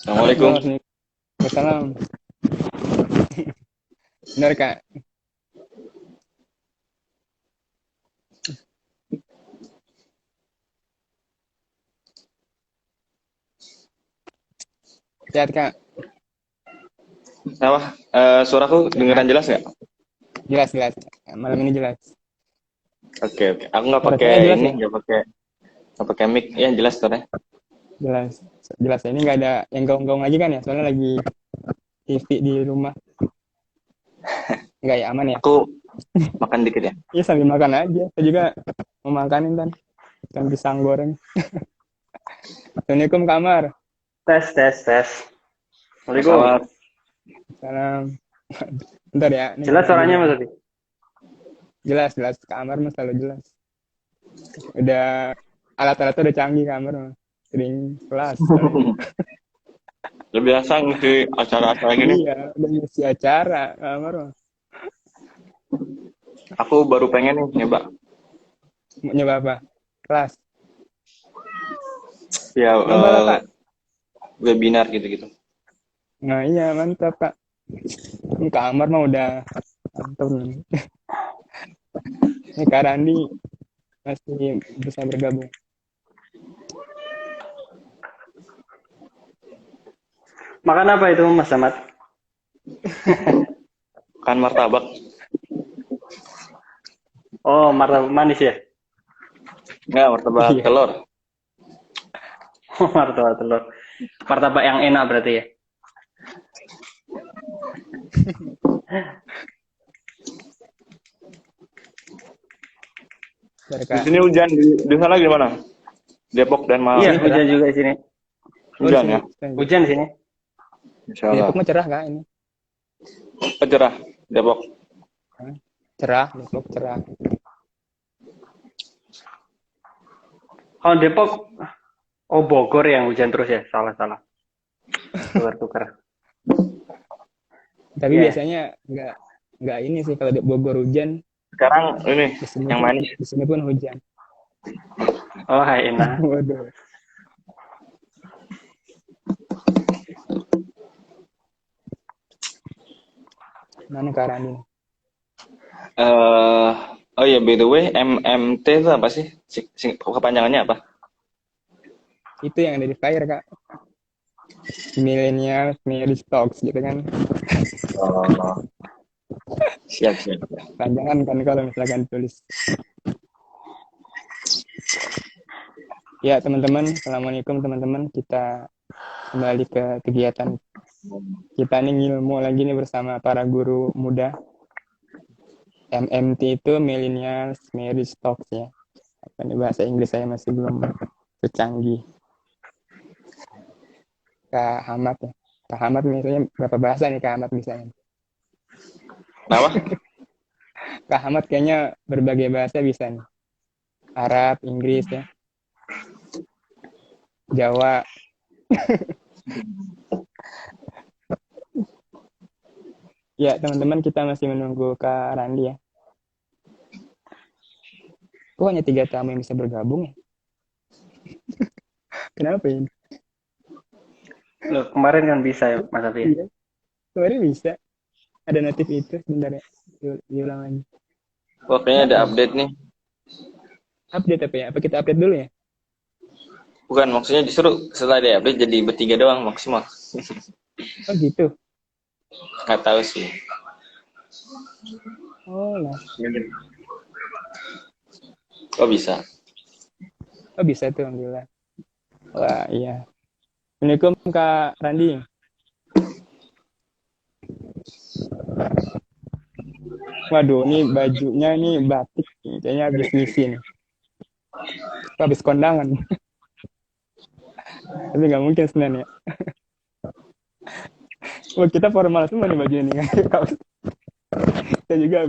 Assalamualaikum. Waalaikumsalam. Benar Kak. Sehat Kak. Apa? Suaraku Sehat. dengeran jelas nggak? Jelas jelas. Malam ini jelas. Oke oke. Aku nggak Suara pakai saya jelas ini, ya? nggak pakai mic. Ya jelas suaranya. Jelas. Jelas. Ini nggak ada yang gaung-gaung lagi kan ya? Soalnya lagi TV di rumah. Nggak ya, aman ya? Aku makan dikit ya. Iya sambil makan aja. Saya juga mau makanin kan. Ikan pisang goreng. Assalamualaikum kamar. Tes, tes, tes. Assalamualaikum. Masalah. Salam. Bentar ya. Ini Jelas kamar dulu suaranya Mas nih. Adi? Jelas jelas. Kamar mas selalu jelas. Udah alat-alatnya udah canggih kamar mah. Sering kelas sekarang. Lebih biasa ngisi acara-acara gini. Iya, udah ngisi acara kamar mah. Aku baru pengen nih nyoba. Mau nyoba apa? Kelas. Ya Nyoba lah Kak. webinar gitu-gitu. Nah iya mantap Kak. Ini kamar mah udah mantap nih. Ini Kak Randi masih bisa bergabung. Makan apa itu Mas Samad? Kan martabak. Oh, martabak manis ya? Nggak, martabak Iya. telur. Oh, martabak telur. Martabak yang enak berarti ya? Dari Di Kak. sini hujan, di sana gimana? Depok dan Di Iya, sini Malang. cerah. hujan juga di sini. Oh di Hujan sini. ya. Hujan di sini. Insya Di Allah. Depok mah cerah Kak ini. Cerah Depok. Hah? Cerah, Depok cerah. Kalau Depok, oh Bogor yang hujan terus ya? Salah, salah. Tukar-tukar. Tapi Iya. biasanya nggak ini sih kalau di Bogor hujan, Sekarang ini yang manis. di sini pun hujan. Oh, enak. Waduh. Mana Kak Randi? eh oh ya, by the way, MMT itu apa sih? Kepanjangannya apa? Itu yang ada di flyer Kak. Millennial, Marriage Talks gitu kan. Oh, siap siap. Panjangan kan kalau misalkan tulis. Ya teman-teman, Assalamualaikum teman-teman. Kita kembali ke kegiatan kita nih ngilmu lagi nih bersama para guru muda. MMT itu Millennials Marriage Talks ya. Apa nih bahasa Inggris saya masih belum secanggih. Kak Hamad ya. Kak Hamad misalnya berapa bahasa nih Kak Hamad misalnya? Kenapa? Kak Hamad kayaknya berbagai bahasa bisa nih. Arab, Inggris ya, Jawa. Ya teman-teman kita masih menunggu Kak Randi ya. Kok hanya 3 tamu yang bisa bergabung ya? Kenapa ini? Loh, kemarin kan bisa ya, Mas Afi ya? Iya, kemarin bisa. Ada notif itu, sebentar ya. Diulang lagi. Wah, kayaknya ada Kenapa ini? update nih. Update apa ya? Apa kita update dulu ya? Bukan, maksudnya justru setelah ada update jadi bertiga doang maksimal. Oh gitu. Nggak tahu sih. Oh lah. Kok bisa? Oh bisa tuh, alhamdulillah. Wah iya. Assalamualaikum Kak Randi. Waduh, ini bajunya ini batik. Kayaknya habis ngisi nih. Habis kondangan. Tapi nggak mungkin Senin ya. Wah kita formal semua nih baju ini. Kita juga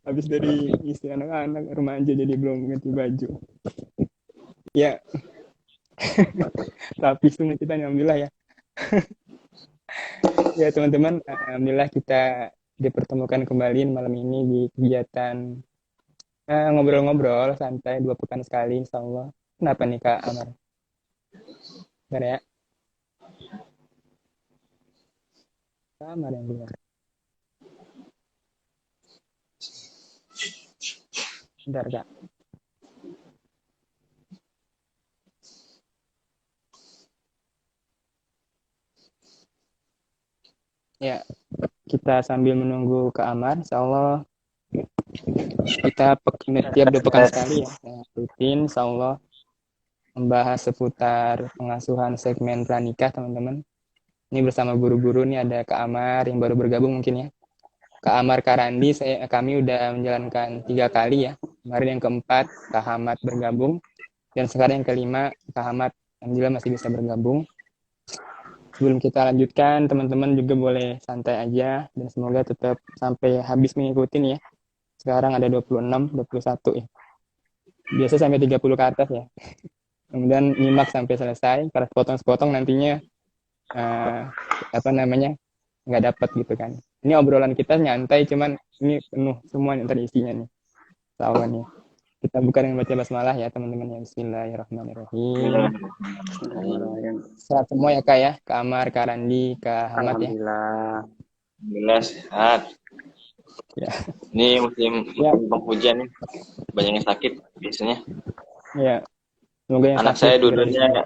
habis dari isi anak-anak remaja jadi belum ganti baju. Ya, tapi semua kita nih, alhamdulillah ya. Ya teman-teman, alhamdulillah kita dipertemukan kembali malam ini di kegiatan ngobrol-ngobrol santai 2 pekan sekali, insya Allah. Kenapa nih Kak Amar? Bentar ya. Kamar yang keluar. Bentar, Kak. Ya, kita sambil menunggu ke Amar, insya Allah kita tiap 2 pekan sekali ya, rutin insya Allah membahas seputar pengasuhan segmen pranikah, teman-teman. Ini bersama guru-guru nih, ada Kak Amar yang baru bergabung mungkin ya. Kak Amar Karandi, kami udah menjalankan 3 kali ya. Kemarin yang keempat, Kak Hamad bergabung. Dan sekarang yang kelima, Kak Hamad alhamdulillah masih bisa bergabung. Sebelum kita lanjutkan, teman-teman juga boleh santai aja. Dan semoga tetap sampai habis mengikuti nih ya. Sekarang ada 26, 21 ya. Biasa sampai 30 ke atas ya. Kemudian nyimak sampai selesai. Karena sepotong-sepotong nantinya nggak dapat gitu kan. Ini obrolan kita nyantai, cuman ini penuh semua yang terisinya nih. Insya nih. Kita buka dengan baca basmalah ya teman-teman ya. Bismillahirrahmanirrahim. Sehat semua ya Kak ya. Kak Amar, Kak Randi, Kak Hamad ya. Alhamdulillah sehat. Ya. Ini musim penghujan nih. Banyak yang sakit biasanya. Ya. Semoga yang anak sakit saya dulunya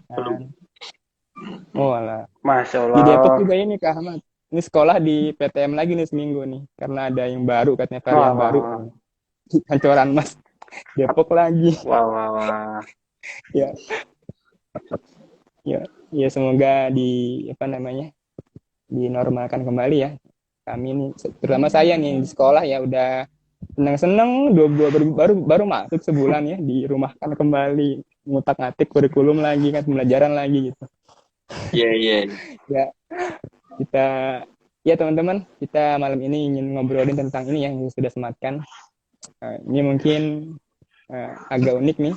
Oh alah. Masya Allah. Di Depok juga ini Kak Hamad. Ini sekolah di PTM lagi nih seminggu nih. Karena ada yang baru katanya, varian baru. Kancoran Mas. Depok lagi. Wah. Ya. Ya semoga dinormalkan kembali ya. Kami ini, terutama saya nih di sekolah ya udah seneng-seneng baru masuk sebulan ya, dirumahkan kembali, ngutak-ngatik kurikulum lagi kan, pembelajaran lagi gitu. Iya. Ya kita ya teman-teman, kita malam ini ingin ngobrolin tentang ini yang sudah sematkan. Ini mungkin agak unik nih.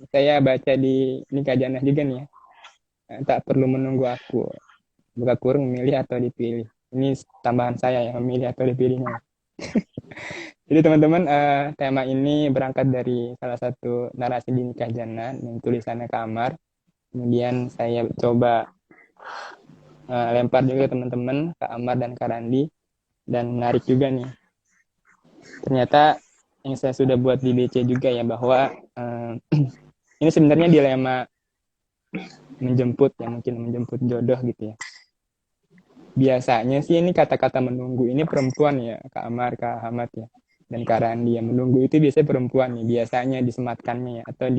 Saya baca di Nikah Jannah juga nih ya. Tak perlu menunggu aku. Buka kurung memilih atau dipilih. Ini tambahan saya yang memilih atau dipilihnya. Jadi teman-teman, tema ini berangkat dari salah satu narasi di Nikah Jannah yang tulisannya Kak Amar. Kemudian saya coba lempar juga teman-teman, Kak Amar dan Kak Randi. Dan menarik juga nih. Ternyata yang saya sudah buat di BC juga ya, bahwa ini sebenarnya dilema menjemput ya, mungkin menjemput jodoh gitu ya. Biasanya sih ini kata-kata menunggu ini perempuan ya, Kak Amar, Kak Hamad ya, dan Kak Randi. Ya, menunggu itu biasanya perempuan nih, biasanya disematkannya ya, atau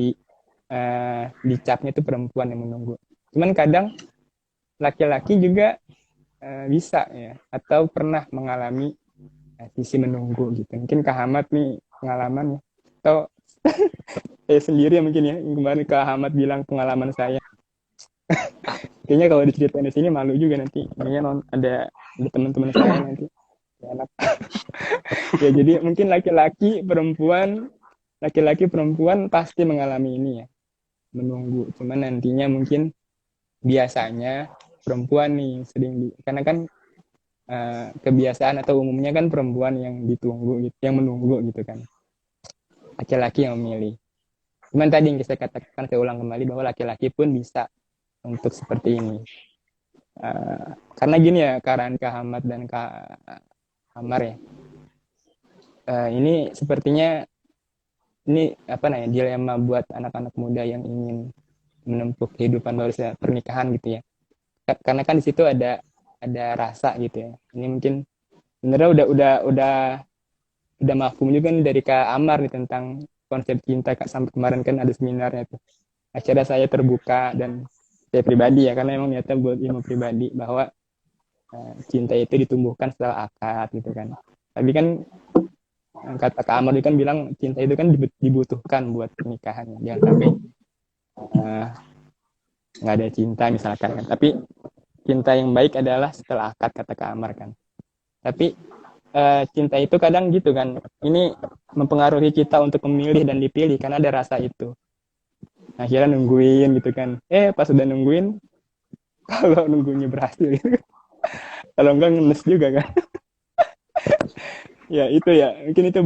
dicapnya itu perempuan yang menunggu. Cuman kadang laki-laki juga bisa ya, atau pernah mengalami sisi menunggu gitu. Mungkin Kak Hamad nih pengalaman ya, atau saya sendiri ya mungkin ya, kemarin Kak Hamad bilang pengalaman saya. Kayaknya kalau diceritain di sini malu juga nanti. Kayaknya ada teman-teman saya nanti. Enak. Ya jadi mungkin laki-laki perempuan pasti mengalami ini ya, menunggu. Cuman nantinya mungkin biasanya perempuan nih karena kan kebiasaan atau umumnya kan perempuan yang ditunggu gitu, yang menunggu gitu kan. Laki-laki yang memilih. Cuman tadi yang saya katakan, saya ulang kembali bahwa laki-laki pun bisa untuk seperti ini. Karena gini ya, Kak Hamad dan Kak Amar ya. Ini sepertinya ini dilema buat anak-anak muda yang ingin menempuh kehidupan baru pernikahan gitu ya. Karena kan di situ ada rasa gitu ya. Ini mungkin sebenarnya udah mafhum juga nih dari Kak Amar nih tentang konsep cinta. Sampai kemarin kan ada seminarnya tuh. Akhirnya saya terbuka, dan saya pribadi ya, karena emang niatnya buat ilmu pribadi, bahwa cinta itu ditumbuhkan setelah akad gitu kan. Tapi kan kata Kak Amar kan bilang cinta itu kan dibutuhkan buat pernikahan. Jangan sampai nggak ada cinta misalkan kan. Tapi cinta yang baik adalah setelah akad, kata Kak Amar kan. Tapi cinta itu kadang gitu kan. Ini mempengaruhi kita untuk memilih dan dipilih karena ada rasa itu. Akhirnya nungguin gitu kan. Pas udah nungguin, kalau nunggunya berhasil gitu. Kalau enggak ngenes juga kan. Ya itu ya, mungkin itu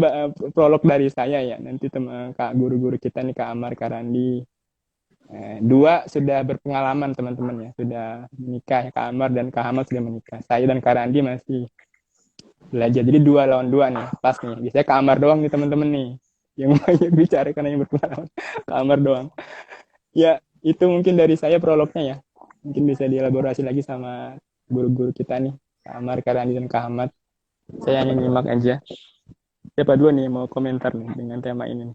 prolog dari saya ya. Nanti Kak guru-guru kita nih, Kak Amar, Kak Randi, Dua sudah berpengalaman teman-teman ya, sudah menikah. Kak Amar dan Kak Hamad sudah menikah. Saya dan Kak Randi masih belajar. Jadi 2 lawan 2 nih, pas nih. Biasanya Kak Amar doang nih teman-teman nih yang banyak bicara karena yang berpengalaman. Kak Amar doang. Ya, itu mungkin dari saya prolognya ya. Mungkin bisa dielaborasi lagi sama guru-guru kita nih, Kak Amar, Kak Randi, dan Kak Hamad. Saya hanya nyimak aja. Siapa dua nih mau komentar nih dengan tema ini?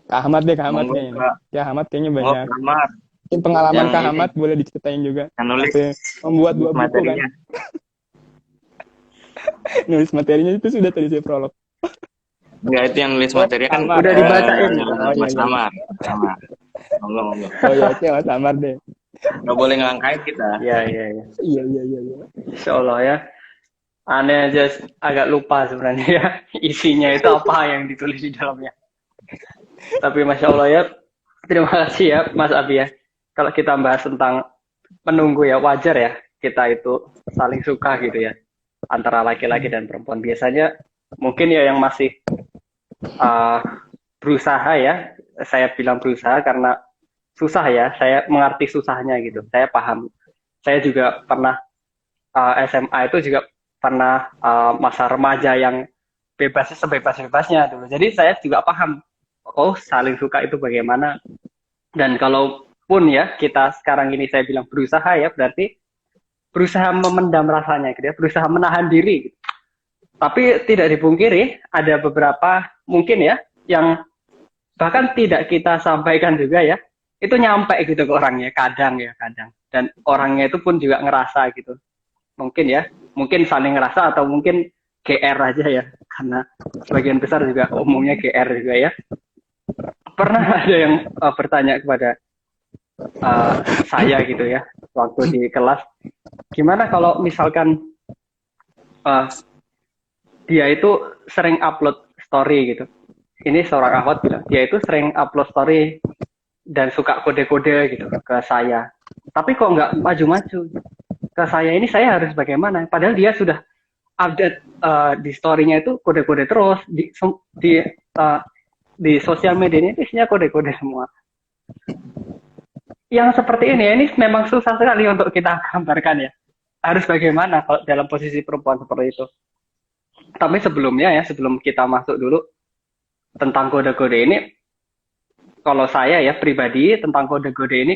Kak Ahmad deh, Kak Ahmad Monggo, kayaknya. Kak. Ya, Ahmad kayaknya Monggo, banyak. Ahmad. Mungkin pengalaman Yang Kak ini, Ahmad boleh diceritain juga. yang nulis Sampai membuat 2 buku kan. materinya. Nulis materinya itu sudah tadi saya prolog. Enggak, itu yang nulis Oh, materinya kan Amar. Udah dibacain. Mas iya. Amar. Amar. Monggo. Oh ya, oke Mas Amar deh. Nggak boleh ngelangkain kita. Iya. Iya. Insya Allah ya. Aneh aja agak lupa sebenarnya ya. Isinya itu apa yang ditulis di dalamnya. Tapi Masya Allah ya. Terima kasih ya Mas Abi ya. Kalau kita bahas tentang menunggu ya, wajar ya. Kita itu saling suka gitu ya. Antara laki-laki dan perempuan. Biasanya mungkin ya yang masih berusaha ya. Saya bilang berusaha karena susah ya. Saya mengerti susahnya gitu. Saya paham. Saya juga pernah SMA itu juga pernah masa remaja yang bebasnya sebebas-bebasnya dulu. Jadi saya juga paham, saling suka itu bagaimana. Dan kalaupun ya kita sekarang ini saya bilang berusaha ya, berarti berusaha memendam rasanya gitu ya, berusaha menahan diri. Gitu. Tapi tidak dipungkiri ada beberapa mungkin ya yang bahkan tidak kita sampaikan juga ya, itu nyampe gitu ke orangnya kadang. Dan orangnya itu pun juga ngerasa gitu. Mungkin saling ngerasa atau mungkin GR aja ya, karena sebagian besar juga umumnya GR juga ya. Pernah ada yang bertanya kepada saya gitu ya, waktu di kelas, gimana kalau misalkan dia itu sering upload story gitu. Ini seorang akhwat bilang, dia itu sering upload story dan suka kode-kode gitu ke saya. Tapi kok nggak maju-maju? Ke saya ini saya harus bagaimana? Padahal dia sudah update di story-nya itu kode-kode terus di sosial medianya itu isinya kode-kode semua. Yang seperti ini memang susah sekali untuk kita gambarkan ya. Harus bagaimana kalau dalam posisi perempuan seperti itu. Tapi sebelumnya ya, sebelum kita masuk dulu tentang kode-kode ini, kalau saya ya pribadi tentang kode-kode ini,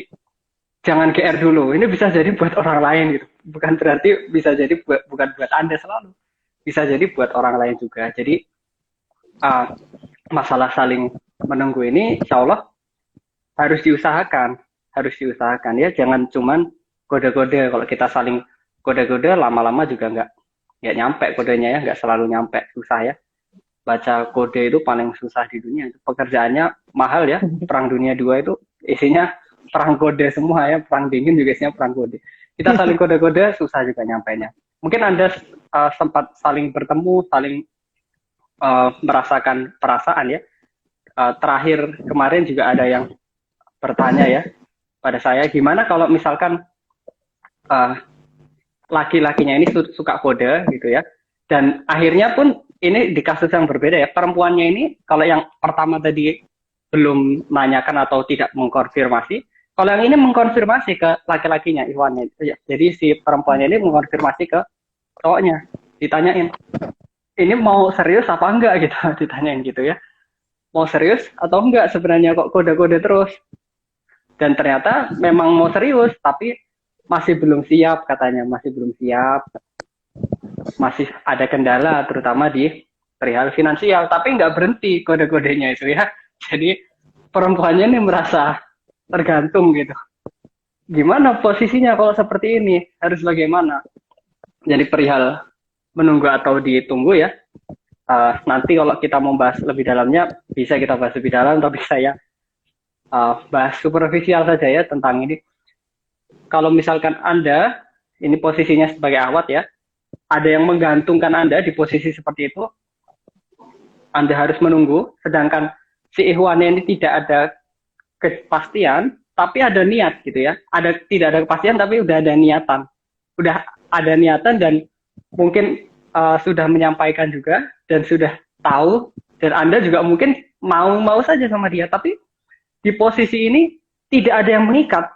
jangan GR dulu. Ini bisa jadi buat orang lain gitu. Bukan berarti bisa jadi bukan buat Anda selalu. Bisa jadi buat orang lain juga. Jadi masalah saling menunggu ini insya Allah harus diusahakan ya. Jangan cuman kode-kode. Kalau kita saling kode-kode lama-lama juga nggak nyampe kodenya ya. Nggak selalu nyampe. Susah ya. Baca kode itu paling susah di dunia. Pekerjaannya mahal ya. Perang Dunia 2 itu isinya perang kode semua ya, perang dingin juga isinya perang kode. Kita saling kode-kode susah juga nyampainya. Mungkin Anda sempat saling bertemu, saling merasakan perasaan ya. Terakhir kemarin juga ada yang bertanya ya pada saya, gimana kalau misalkan laki-lakinya ini suka kode gitu ya, dan akhirnya pun ini di kasus yang berbeda ya, perempuannya ini kalau yang pertama tadi belum menanyakan atau tidak mengkonfirmasi, kalau yang ini mengkonfirmasi ke laki-lakinya, Iwannya. Jadi si perempuannya ini mengkonfirmasi ke cowoknya, ditanyain, ini mau serius apa enggak gitu, ditanyain gitu ya. Mau serius atau enggak sebenarnya kok kode-kode terus. Dan ternyata memang mau serius, tapi masih belum siap katanya, masih belum siap. Masih ada kendala terutama di perihal finansial, tapi nggak berhenti kode-kodenya itu ya. Jadi perempuannya ini merasa tergantung gitu. Gimana posisinya kalau seperti ini? Harus bagaimana? Jadi perihal menunggu atau ditunggu ya. Nanti kalau kita mau bahas lebih dalamnya, bisa kita bahas lebih dalam, tapi saya bahas superficial saja ya tentang ini. Kalau misalkan Anda, ini posisinya sebagai akhwat ya, ada yang menggantungkan Anda di posisi seperti itu, Anda harus menunggu, sedangkan si ikhwannya ini tidak ada kepastian, tapi ada niat gitu ya. Tidak ada kepastian, tapi udah ada niatan. Udah ada niatan dan mungkin sudah menyampaikan juga, dan sudah tahu, dan Anda juga mungkin mau saja sama dia, tapi di posisi ini tidak ada yang mengikat.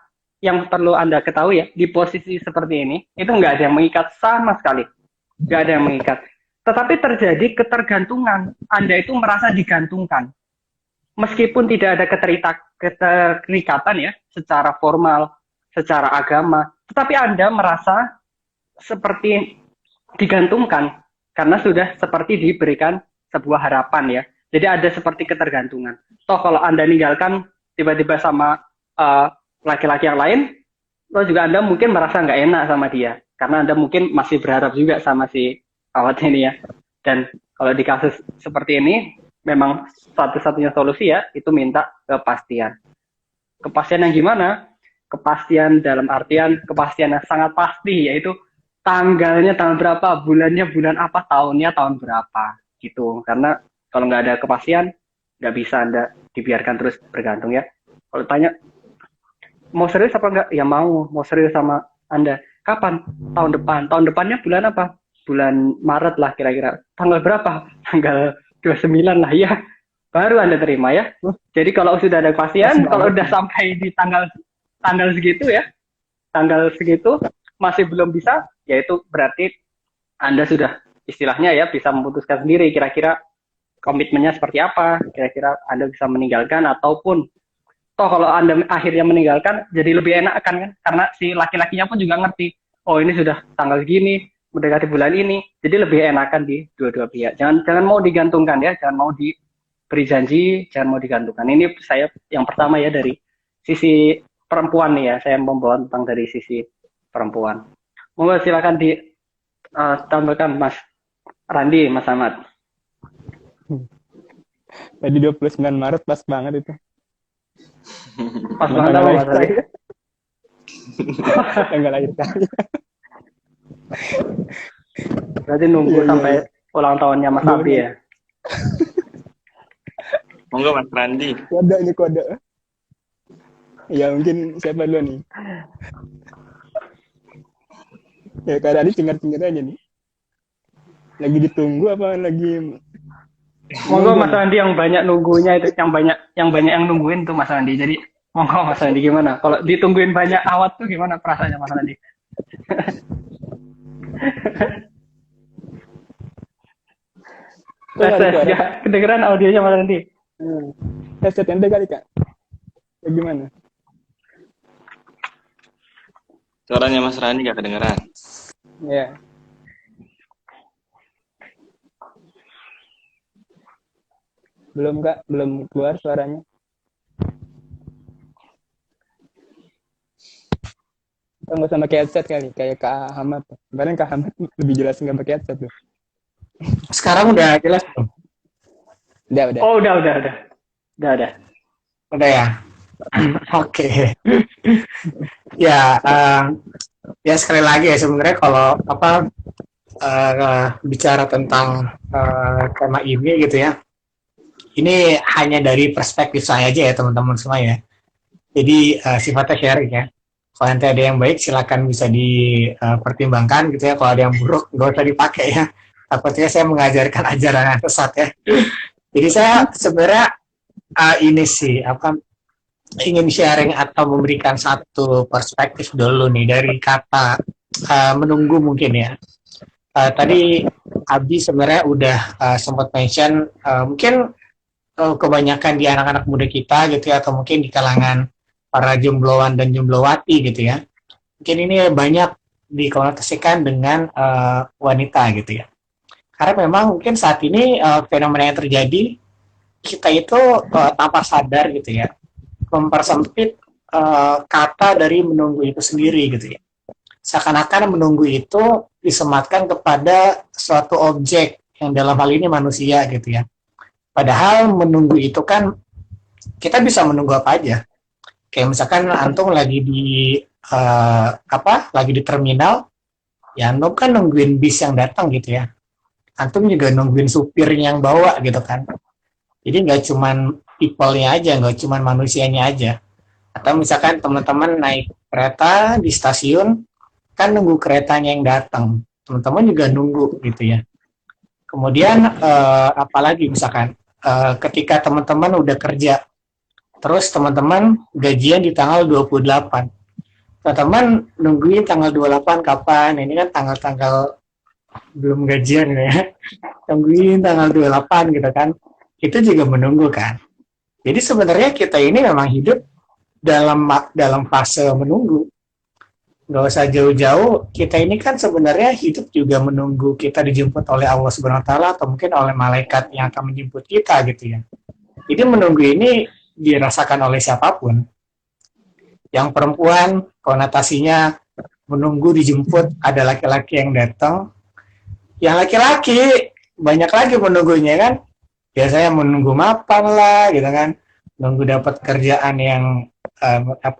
Yang perlu Anda ketahui ya, di posisi seperti ini itu nggak ada yang mengikat sama sekali, nggak ada yang mengikat. Tetapi terjadi ketergantungan. Anda itu merasa digantungkan, meskipun tidak ada keterikatan ya, secara formal, secara agama, tetapi Anda merasa seperti digantungkan karena sudah seperti diberikan sebuah harapan ya. Jadi ada seperti ketergantungan. Toh kalau Anda ninggalkan tiba-tiba sama laki-laki yang lain, toh juga Anda mungkin merasa nggak enak sama dia karena Anda mungkin masih berharap juga sama si awat ini ya. Dan kalau di kasus seperti ini memang satu-satunya solusi ya itu minta kepastian. Kepastian yang gimana? Kepastian dalam artian kepastian yang sangat pasti, yaitu tanggalnya tanggal berapa, bulannya bulan apa, tahunnya tahun berapa gitu. Karena kalau nggak ada kepastian nggak bisa Anda dibiarkan terus bergantung ya. Kalau tanya mau serius apa enggak, ya mau serius sama Anda. Kapan? Tahun depan. Tahun depannya bulan apa? Bulan Maret lah kira-kira. Tanggal berapa? Tanggal 29 lah ya. Baru Anda terima ya. Jadi kalau sudah ada kepastian, kalau udah sampai di tanggal segitu ya, tanggal segitu masih belum bisa, yaitu berarti Anda sudah istilahnya ya bisa memutuskan sendiri kira-kira komitmennya seperti apa, kira-kira Anda bisa meninggalkan ataupun toh kalau Anda akhirnya meninggalkan jadi lebih enak kan, karena si laki-lakinya pun juga ngerti, oh ini sudah tanggal gini, mendekati bulan ini, jadi lebih enakan di dua-dua pihak. Jangan mau digantungkan ya, jangan mau diberi janji, jangan mau digantungkan. Ini saya yang pertama ya dari sisi perempuan nih ya, saya membawa tentang dari sisi perempuan. Monggo silakan ditambahkan Mas Randi, Mas Ahmad. Tadi 29 Maret pas banget itu. Pas banget apa Mas Randi? Tanggal lahir saya. Berarti nunggu sampai ulang tahunnya Mas Abi ya. Monggo Mas Randi. Kode. Ya mungkin siapa dulu nih? Ya Kak Randi cengar-cengar aja nih. Lagi ditunggu apa lagi? Monggo Mas Randi yang banyak nunggunya itu, yang banyak yang nungguin tuh Mas Randi. Jadi monggo Mas Randi gimana? Kalau ditungguin banyak awat tuh gimana perasaannya Mas Randi? Ya, kedengeran audionya Mas Randi. Headset ente kali Kak? Ya, gimana? Suaranya Mas Randi gak kedengeran. Ya. Belum Kak, belum keluar suaranya. Kita nggak usah pakai headset kali, kayak Kak Ahmad. Kemarin Kak Ahmad lebih jelas nggak pakai headset tuh. Sekarang udah jelas belum? Udah. Oh, udah. Udah ya? Oke. Ya, ya sekali lagi ya sebenarnya kalau bicara tentang tema ini gitu ya, ini hanya dari perspektif saya aja ya teman-teman semua ya. Jadi sifatnya sharing ya. Kalau nanti ada yang baik silakan bisa dipertimbangkan gitu ya. Kalau ada yang buruk nggak usah dipakai ya. Takutnya saya mengajarkan ajaran yang sesat ya. Jadi saya sebenarnya ini sih ingin sharing atau memberikan satu perspektif dulu nih dari kata menunggu mungkin ya. Tadi Abi sebenarnya udah sempat mention mungkin kebanyakan di anak-anak muda kita gitu ya, atau mungkin di kalangan para jombloan dan jomblowati gitu ya. Mungkin ini banyak dikonotasikan dengan wanita gitu ya. Karena memang mungkin saat ini fenomena yang terjadi, kita itu tanpa sadar gitu ya, mempersempit kata dari menunggu itu sendiri gitu ya. Seakan-akan menunggu itu disematkan kepada suatu objek yang dalam hal ini manusia gitu ya. Padahal menunggu itu kan kita bisa menunggu apa aja. Kayak misalkan antum lagi di lagi di terminal, ya antum kan nungguin bis yang datang gitu ya. Antum juga nungguin supirnya yang bawa gitu kan. Jadi nggak cuman people-nya aja, nggak cuman manusianya aja. Atau misalkan teman-teman naik kereta di stasiun, kan nunggu keretanya yang datang. Teman-teman juga nunggu gitu ya. Kemudian apalagi misalkan ketika teman-teman udah kerja, terus teman-teman gajian di tanggal 28. Teman-teman nungguin tanggal 28 kapan? Ini kan tanggal-tanggal belum gajian ya. Nungguin tanggal 28 gitu kan. Itu juga menunggu kan. Jadi sebenarnya kita ini memang hidup dalam fase menunggu. Nggak usah jauh-jauh, kita ini kan sebenarnya hidup juga menunggu kita dijemput oleh Allah Subhanahu Wa Taala atau mungkin oleh malaikat yang akan menjemput kita gitu ya. Jadi menunggu ini dirasakan oleh siapapun. Yang perempuan konotasinya menunggu dijemput, ada laki-laki yang datang. Yang laki-laki banyak lagi menunggunya kan. Biasanya menunggu mapan lah gitu kan. Nunggu dapat kerjaan yang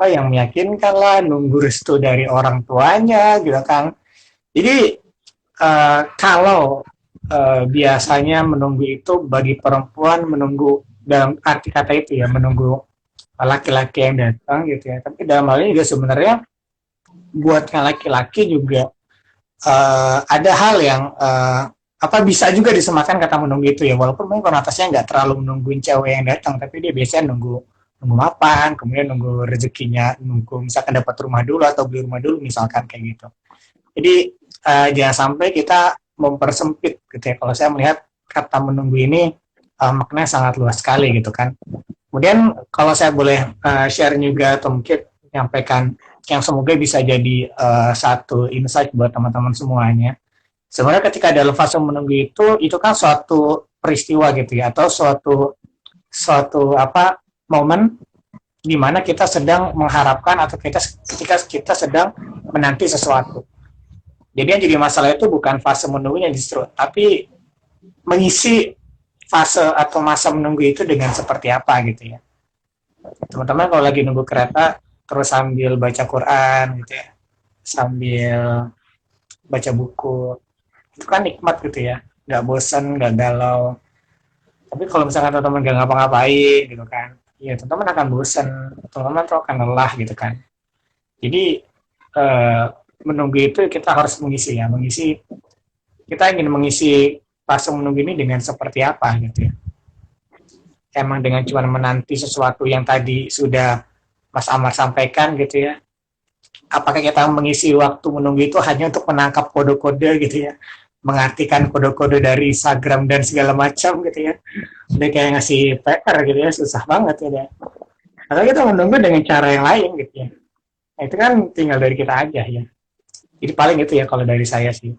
yang meyakinkan lah, nunggu restu dari orang tuanya gitu kan. Jadi kalau biasanya menunggu itu bagi perempuan menunggu dalam arti kata itu ya, menunggu laki-laki yang datang gitu ya. Tapi dalam hal ini juga sebenarnya buat yang laki-laki juga ada hal yang bisa juga disemakan kata menunggu itu ya, walaupun mungkin konotasinya nggak terlalu menungguin cewek yang datang, tapi dia biasanya nunggu mapan, kemudian nunggu rezekinya, nunggu misalkan dapat rumah dulu atau beli rumah dulu misalkan kayak gitu. Jadi jangan sampai kita mempersempit gitu ya. Kalau saya melihat kata menunggu ini maknanya sangat luas sekali gitu kan. Kemudian kalau saya boleh share juga atau mungkin menyampaikan yang semoga bisa jadi satu insight buat teman-teman semuanya. Sebenarnya ketika dalam fase menunggu itu kan suatu peristiwa gitu ya, atau suatu momen di mana kita sedang mengharapkan atau ketika kita sedang menanti sesuatu. Jadi yang jadi masalah itu bukan fase menunggunya justru, tapi mengisi fase atau masa menunggu itu dengan seperti apa gitu ya. Teman-teman kalau lagi nunggu kereta terus sambil baca Quran gitu ya, sambil baca buku, itu kan nikmat gitu ya, nggak bosan, nggak galau. Tapi kalau misalkan teman-teman nggak ngapa-ngapain gitu kan, ya teman-teman akan bosan, teman-teman tuh akan lelah gitu kan. Jadi menunggu itu kita harus mengisi, kita ingin mengisi fase menunggu ini dengan seperti apa gitu ya. Emang dengan cuma menanti sesuatu yang tadi sudah Mas Amar sampaikan gitu ya. Apakah kita mengisi waktu menunggu itu hanya untuk menangkap kode-kode gitu ya, mengartikan kode-kode dari Instagram dan segala macam gitu ya. Udah kayak ngasih PR gitu ya, susah banget ya. Atau kita menunggu dengan cara yang lain gitu ya. Nah, itu kan tinggal dari kita aja ya. Jadi paling itu ya kalau dari saya sih.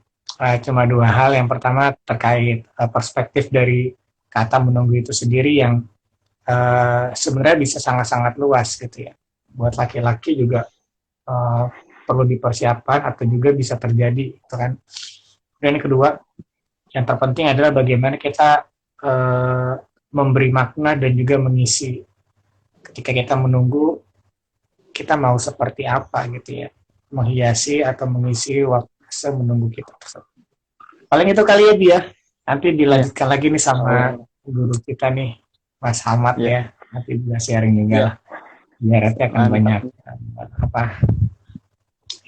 Cuma dua hal. Yang pertama terkait perspektif dari kata menunggu itu sendiri yang sebenarnya bisa sangat-sangat luas gitu ya. Buat laki-laki juga perlu dipersiapkan atau juga bisa terjadi gitu kan. Dan yang kedua, yang terpenting adalah bagaimana kita memberi makna dan juga mengisi. Ketika kita menunggu, kita mau seperti apa gitu ya, menghiasi atau mengisi waktu menunggu kita tersebut. Paling itu kali ya Bia. Nanti dilanjutkan lagi nih sama guru kita nih, Mas Hamad ya. Nanti bisa sharing juga lah. Biar nanti akan banyak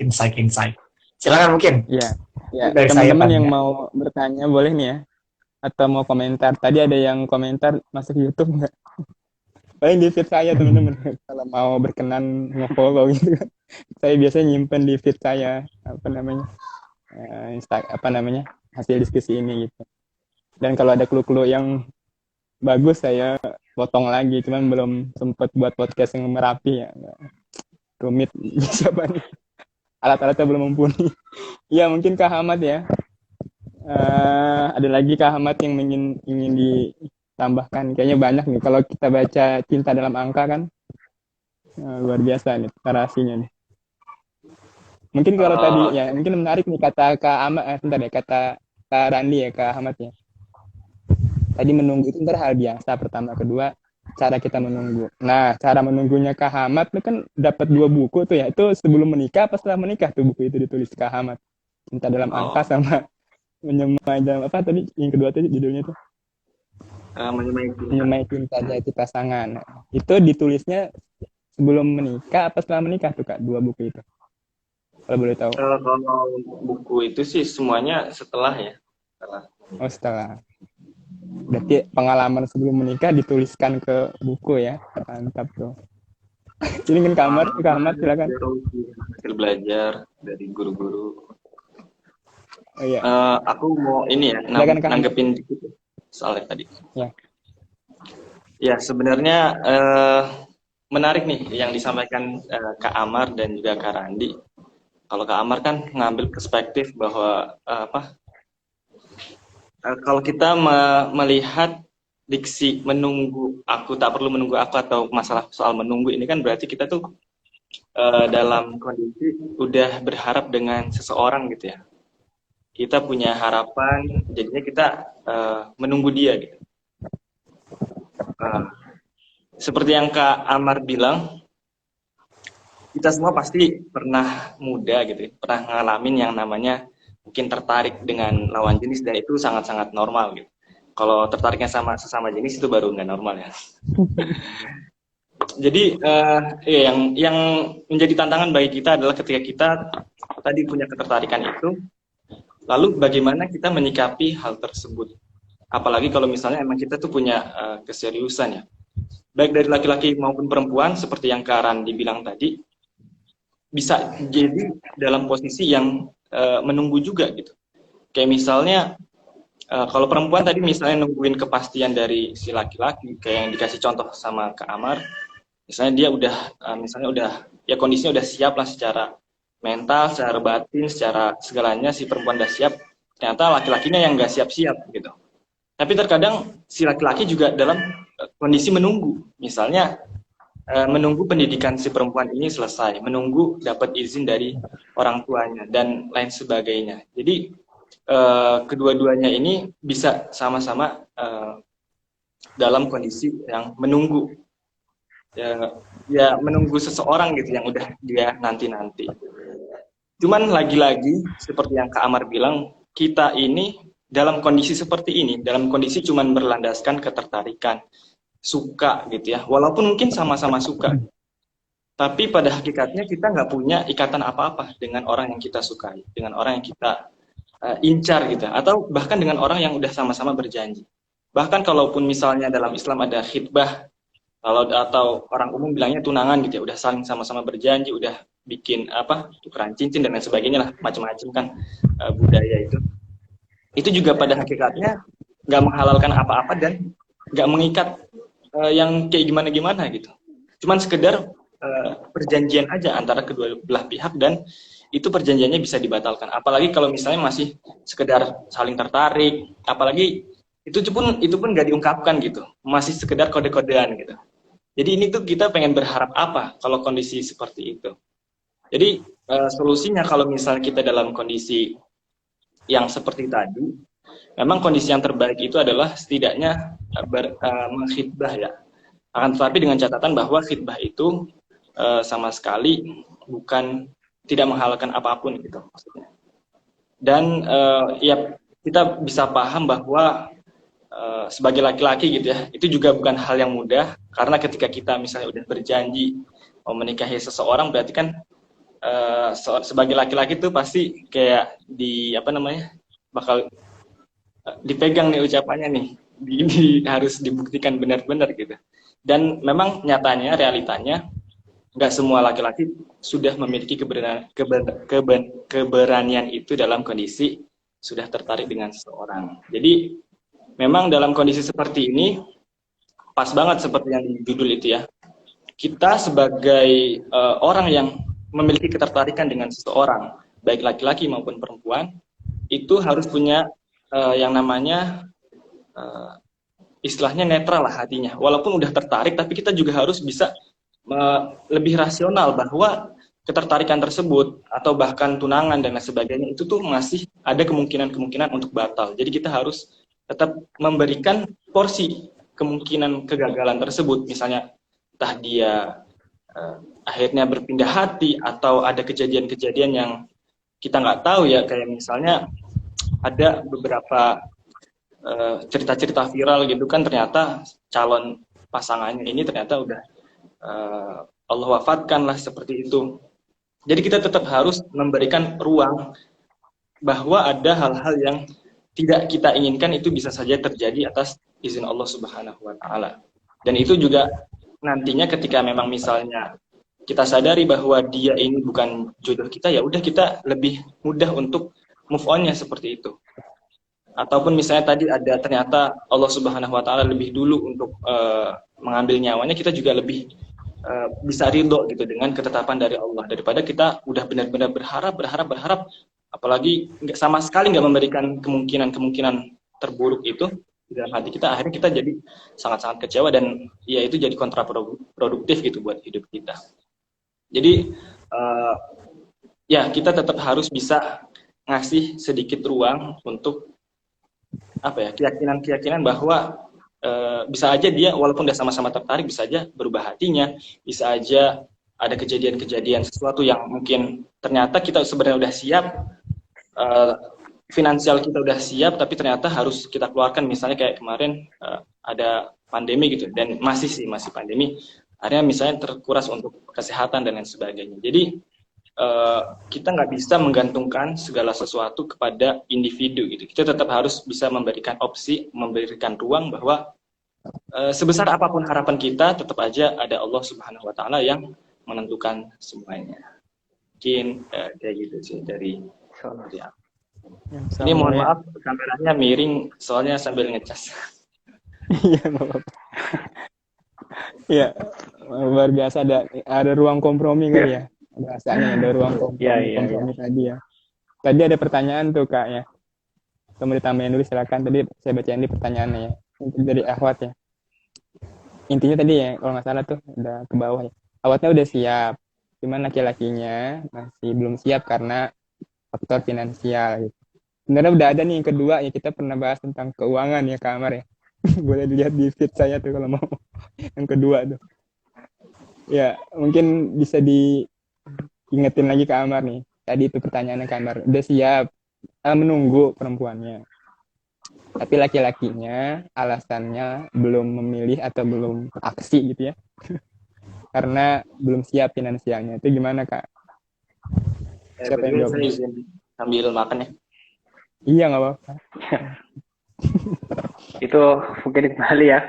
insight. Silakan mungkin. Ya, teman-teman yang mau bertanya boleh nih ya, atau mau komentar. Tadi ada yang komentar masuk YouTube nggak? Paling di feed saya teman-teman. Kalau mau berkenan nge-follow gitu kan. Saya biasanya nyimpen di feed saya hasil diskusi ini gitu. Dan kalau ada clue-clue yang bagus saya potong lagi, cuman belum sempat buat podcast yang merapi ya. Rumit siapa nih? Alat-alatnya belum mumpuni. Ya mungkin Kak Hamad ya. Ada lagi Kak Hamad yang ingin ditambahkan. Kayaknya banyak nih. Kalau kita baca Cinta dalam Angka kan luar biasa nih narasinya nih. Mungkin kalau tadi ya mungkin menarik nih kata Kak Ahmad, kata Kak Randi ya, Kak Ahmad ya. Tadi menunggu itu hal biasa pertama, kedua cara kita menunggu. Nah, cara menunggunya Kak Ahmad itu kan dapat 2 buku tuh ya. Itu sebelum menikah apa setelah menikah tuh buku itu ditulis Kak Ahmad. Cinta dalam Angka sama Menyemai dalam apa tadi yang kedua tadi judulnya tuh? Menyemai cinta jati pasangan. Nah, itu ditulisnya sebelum menikah apa setelah menikah tuh Kak, 2 buku itu? Kalau boleh tahu. Kalau buku itu sih semuanya setelah ya. Setelah. Berarti pengalaman sebelum menikah dituliskan ke buku ya. Mantap tuh. Ini kan kamar silakan. Hasil belajar dari guru-guru. Oh iya. Aku mau ini ya, Silakan, Kang. nanggepin dikit soalnya tadi. Ya. Ya, sebenarnya menarik nih yang disampaikan Kak Amar dan juga Kak Randi. Kalau Kak Amar kan ngambil perspektif bahwa kalau kita melihat diksi menunggu aku, tak perlu menunggu aku, atau masalah soal menunggu ini kan berarti kita tuh dalam kondisi udah berharap dengan seseorang gitu ya. Kita punya harapan, jadinya kita menunggu dia gitu. Seperti yang Kak Amar bilang, kita semua pasti pernah muda gitu ya, pernah ngalamin yang namanya mungkin tertarik dengan lawan jenis, dan itu sangat-sangat normal gitu. Kalau tertariknya sama sesama jenis itu baru nggak normal ya. Jadi yang menjadi tantangan bagi kita adalah ketika kita tadi punya ketertarikan itu, lalu bagaimana kita menyikapi hal tersebut. Apalagi kalau misalnya emang kita tuh punya keseriusan ya. Baik dari laki-laki maupun perempuan, seperti yang Kak Randi bilang tadi, bisa jadi dalam posisi yang menunggu juga gitu. Kayak misalnya, kalau perempuan tadi misalnya nungguin kepastian dari si laki-laki, kayak yang dikasih contoh sama Kak Amar, misalnya dia udah ya kondisinya udah siap lah secara mental, secara batin, secara segalanya si perempuan udah siap, ternyata laki-lakinya yang nggak siap-siap gitu. Tapi terkadang si laki-laki juga dalam kondisi menunggu, misalnya menunggu pendidikan si perempuan ini selesai, menunggu dapat izin dari orang tuanya dan lain sebagainya. Jadi kedua-duanya ini bisa sama-sama dalam kondisi yang menunggu, ya menunggu seseorang gitu yang udah dia nanti-nanti. Cuman lagi-lagi seperti yang Kak Amar bilang, kita ini dalam kondisi seperti ini, dalam kondisi cuman berlandaskan ketertarikan, suka gitu ya, walaupun mungkin sama-sama suka, tapi pada hakikatnya kita nggak punya ikatan apa-apa dengan orang yang kita sukai, dengan orang yang kita incar gitu, atau bahkan dengan orang yang udah sama-sama berjanji. Bahkan kalaupun misalnya dalam Islam ada khitbah, atau orang umum bilangnya tunangan gitu ya, udah saling sama-sama berjanji, udah bikin tukeran cincin dan lain sebagainya lah, macam-macam kan budaya itu juga pada hakikatnya nggak menghalalkan apa-apa dan nggak mengikat yang kayak gimana-gimana gitu. Cuman sekedar perjanjian aja antara kedua belah pihak, dan itu perjanjiannya bisa dibatalkan. Apalagi kalau misalnya masih sekedar saling tertarik, apalagi itu pun nggak diungkapkan gitu, masih sekedar kode-kodean gitu. Jadi ini tuh kita pengen berharap apa kalau kondisi seperti itu. Jadi solusinya kalau misalnya kita dalam kondisi yang seperti tadi, memang kondisi yang terbaik itu adalah setidaknya mengkhitbah ya. Akan tetapi dengan catatan bahwa khitbah itu sama sekali tidak menghalalkan apapun gitu maksudnya. Dan ya kita bisa paham bahwa sebagai laki-laki gitu ya, itu juga bukan hal yang mudah, karena ketika kita misalnya udah berjanji mau menikahi seseorang, berarti kan sebagai laki-laki tuh pasti kayak bakal dipegang nih ucapannya nih, harus dibuktikan benar-benar gitu. Dan memang nyatanya, realitanya, nggak semua laki-laki sudah memiliki keberanian itu dalam kondisi sudah tertarik dengan seseorang. Jadi memang dalam kondisi seperti ini, pas banget seperti yang di judul itu ya, kita sebagai orang yang memiliki ketertarikan dengan seseorang, baik laki-laki maupun perempuan, itu harus punya yang namanya istilahnya netral lah hatinya. Walaupun udah tertarik, tapi kita juga harus bisa lebih rasional bahwa ketertarikan tersebut atau bahkan tunangan dan lain sebagainya itu tuh masih ada kemungkinan untuk batal. Jadi kita harus tetap memberikan porsi kemungkinan kegagalan tersebut. Misalnya entah dia akhirnya berpindah hati, atau ada kejadian-kejadian yang kita nggak tahu ya, kayak misalnya ada beberapa cerita-cerita viral gitu kan, ternyata calon pasangannya ini ternyata udah Allah wafatkan lah, seperti itu. Jadi kita tetap harus memberikan ruang bahwa ada hal-hal yang tidak kita inginkan itu bisa saja terjadi atas izin Allah Subhanahu wa taala. Dan itu juga nantinya ketika memang misalnya kita sadari bahwa dia ini bukan jodoh kita, ya udah kita lebih mudah untuk move on-nya seperti itu. Ataupun misalnya tadi ada ternyata Allah Subhanahu wa taala lebih dulu untuk mengambil nyawanya, kita juga lebih bisa ridho gitu dengan ketetapan dari Allah daripada kita udah benar-benar berharap, apalagi sama sekali nggak memberikan kemungkinan terburuk itu di dalam hati kita, akhirnya kita jadi sangat-sangat kecewa dan ya itu jadi kontraproduktif gitu buat hidup kita. Jadi ya kita tetap harus bisa ngasih sedikit ruang untuk keyakinan bahwa bisa aja dia walaupun udah sama-sama tertarik, bisa aja berubah hatinya, bisa aja ada kejadian-kejadian sesuatu yang mungkin ternyata kita sebenarnya udah siap, finansial kita udah siap, tapi ternyata harus kita keluarkan, misalnya kayak kemarin ada pandemi gitu, dan masih pandemi, akhirnya misalnya terkuras untuk kesehatan dan lain sebagainya. Jadi kita nggak bisa menggantungkan segala sesuatu kepada individu gitu. Kita tetap harus bisa memberikan opsi, memberikan ruang bahwa sebesar apapun harapan kita, tetap aja ada Allah Subhanahu wa taala yang menentukan semuanya. Mungkin kayak gitu sih dari ya. Ini mohon maaf kameranya miring soalnya sambil ngecas. Iya, maaf. Iya, luar biasa, ada ruang kompromi kan ya. Bahasanya ada ruang kompromi tadi ya. Tadi ada pertanyaan tuh Kak ya. Kamu ditambahin dulu silakan. Tadi saya bacain di pertanyaannya ya. Dari Ahwat ya. Intinya tadi ya, kalau nggak salah tuh udah ke bawah ya. Ahwatnya udah siap. Cuman laki-lakinya masih belum siap karena faktor finansial gitu. Sebenarnya udah ada nih yang kedua ya, kita pernah bahas tentang keuangan ya Kak Amar ya. Boleh dilihat di feed saya tuh kalau mau. Yang kedua tuh. Ya, mungkin bisa diingetin lagi Kak Amar nih. Tadi itu pertanyaannya Kak Amar. Udah siap menunggu perempuannya. Tapi laki-lakinya alasannya belum memilih atau belum aksi gitu ya. Karena belum siap finansialnya. Itu gimana Kak? Siapa yang jawab? Sambil makan ya. Iya, nggak apa-apa. Itu mungkin kembali ya.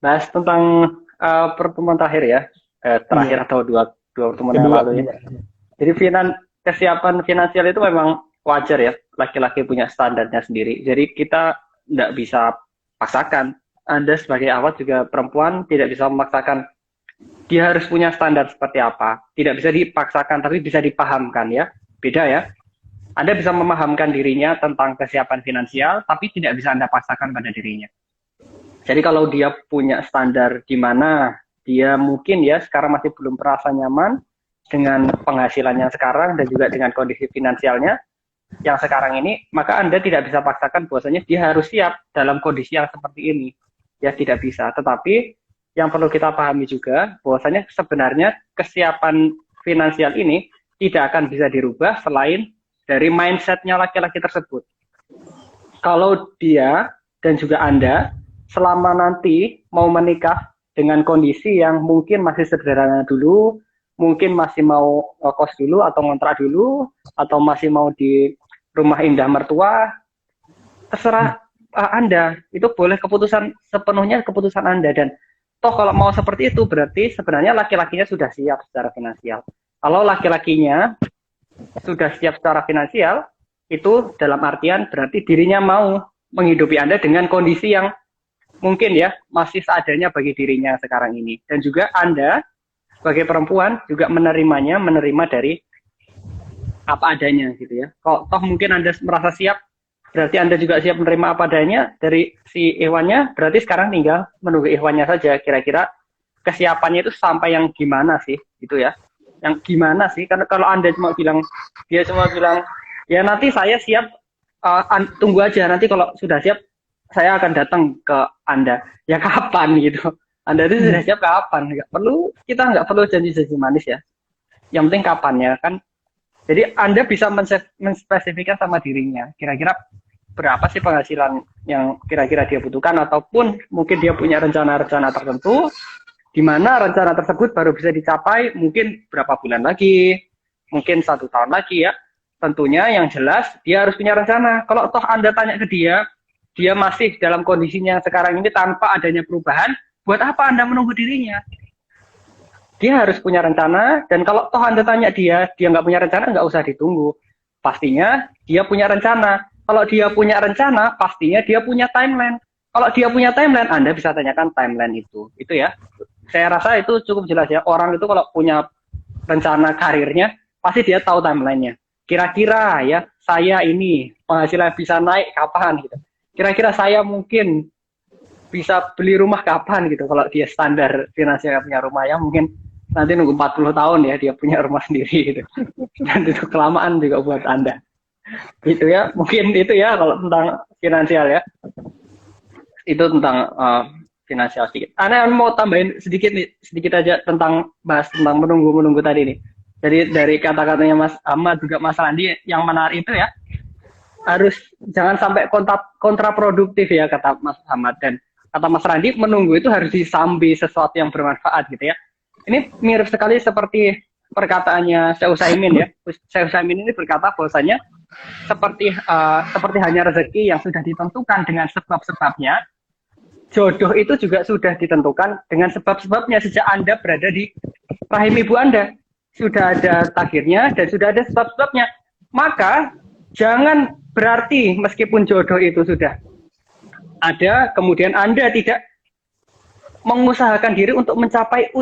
Bahas tentang pertemuan terakhir ya. Terakhir atau dua pertemuan yang lalu ya. Jadi kesiapan finansial itu memang wajar ya. Laki-laki punya standarnya sendiri. Jadi kita tidak bisa paksakan. Anda sebagai awak juga perempuan tidak bisa memaksakan dia harus punya standar seperti apa. Tidak bisa dipaksakan, tapi bisa dipahamkan ya. Beda ya. Anda bisa memahamkan dirinya tentang kesiapan finansial, tapi tidak bisa Anda paksakan pada dirinya. Jadi kalau dia punya standar di mana dia mungkin ya sekarang masih belum merasa nyaman dengan penghasilannya sekarang dan juga dengan kondisi finansialnya yang sekarang ini, maka Anda tidak bisa paksakan bahwasanya dia harus siap dalam kondisi yang seperti ini. Ya tidak bisa. Tetapi yang perlu kita pahami juga bahwasanya sebenarnya kesiapan finansial ini tidak akan bisa dirubah selain dari mindset-nya laki-laki tersebut. Kalau dia dan juga Anda selama nanti mau menikah dengan kondisi yang mungkin masih sederhana dulu, mungkin masih mau ngekos dulu atau ngontrak dulu, atau masih mau di rumah indah mertua, terserah Anda. Itu boleh sepenuhnya keputusan Anda. Dan toh kalau mau seperti itu berarti sebenarnya laki-lakinya sudah siap secara finansial. Kalau laki-lakinya sudah siap secara finansial, itu dalam artian berarti dirinya mau menghidupi Anda dengan kondisi yang mungkin ya masih seadanya bagi dirinya sekarang ini. Dan juga Anda sebagai perempuan juga menerima dari apa adanya gitu ya. Kalau toh mungkin Anda merasa siap, berarti Anda juga siap menerima apa adanya dari si Ikhwannya, berarti sekarang tinggal menunggu Ikhwannya saja. Kira-kira kesiapannya itu sampai yang gimana sih gitu ya. Yang gimana sih? Karena kalau Anda dia cuma bilang, ya nanti saya siap, tunggu aja, nanti kalau sudah siap, saya akan datang ke Anda. Ya kapan gitu? Anda itu sudah siap kapan? Kita nggak perlu janji-janji manis ya. Yang penting kapannya kan. Jadi Anda bisa menspesifikkan sama dirinya, kira-kira berapa sih penghasilan yang kira-kira dia butuhkan, ataupun mungkin dia punya rencana-rencana tertentu, di mana rencana tersebut baru bisa dicapai mungkin berapa bulan lagi, mungkin 1 tahun lagi ya. Tentunya yang jelas dia harus punya rencana. Kalau toh Anda tanya ke dia, dia masih dalam kondisinya sekarang ini tanpa adanya perubahan, buat apa Anda menunggu dirinya? Dia harus punya rencana, dan kalau toh Anda tanya dia nggak punya rencana, nggak usah ditunggu. Pastinya dia punya rencana. Kalau dia punya rencana, pastinya dia punya timeline. Kalau dia punya timeline, Anda bisa tanyakan timeline itu. Itu ya. Saya rasa itu cukup jelas ya. Orang itu kalau punya rencana karirnya, pasti dia tahu timelinenya. Kira-kira ya, saya ini penghasilan bisa naik kapan gitu. Kira-kira saya mungkin bisa beli rumah kapan gitu. Kalau dia standar finansial punya rumah ya, mungkin nanti nunggu 40 tahun ya dia punya rumah sendiri gitu. Dan itu kelamaan juga buat Anda. Itu ya, mungkin itu ya kalau tentang finansial ya. Itu tentang finansial sedikit. Ana mau tambahin sedikit nih, sedikit aja tentang bahas tentang menunggu tadi nih. Jadi dari kata-katanya Mas Ahmad juga Mas Randi yang menarik itu ya, harus jangan sampai kontraproduktif ya kata Mas Ahmad, dan kata Mas Randi menunggu itu harus disambi sesuatu yang bermanfaat gitu ya. Ini mirip sekali seperti perkataannya Syekh Utsaimin ya. Syekh Utsaimin ini berkata bahwasanya seperti hanya rezeki yang sudah ditentukan dengan sebab-sebabnya, jodoh itu juga sudah ditentukan dengan sebab-sebabnya. Sejak Anda berada di rahim ibu Anda, sudah ada takdirnya dan sudah ada sebab-sebabnya. Maka jangan berarti meskipun jodoh itu sudah ada, kemudian Anda tidak mengusahakan diri untuk mencapai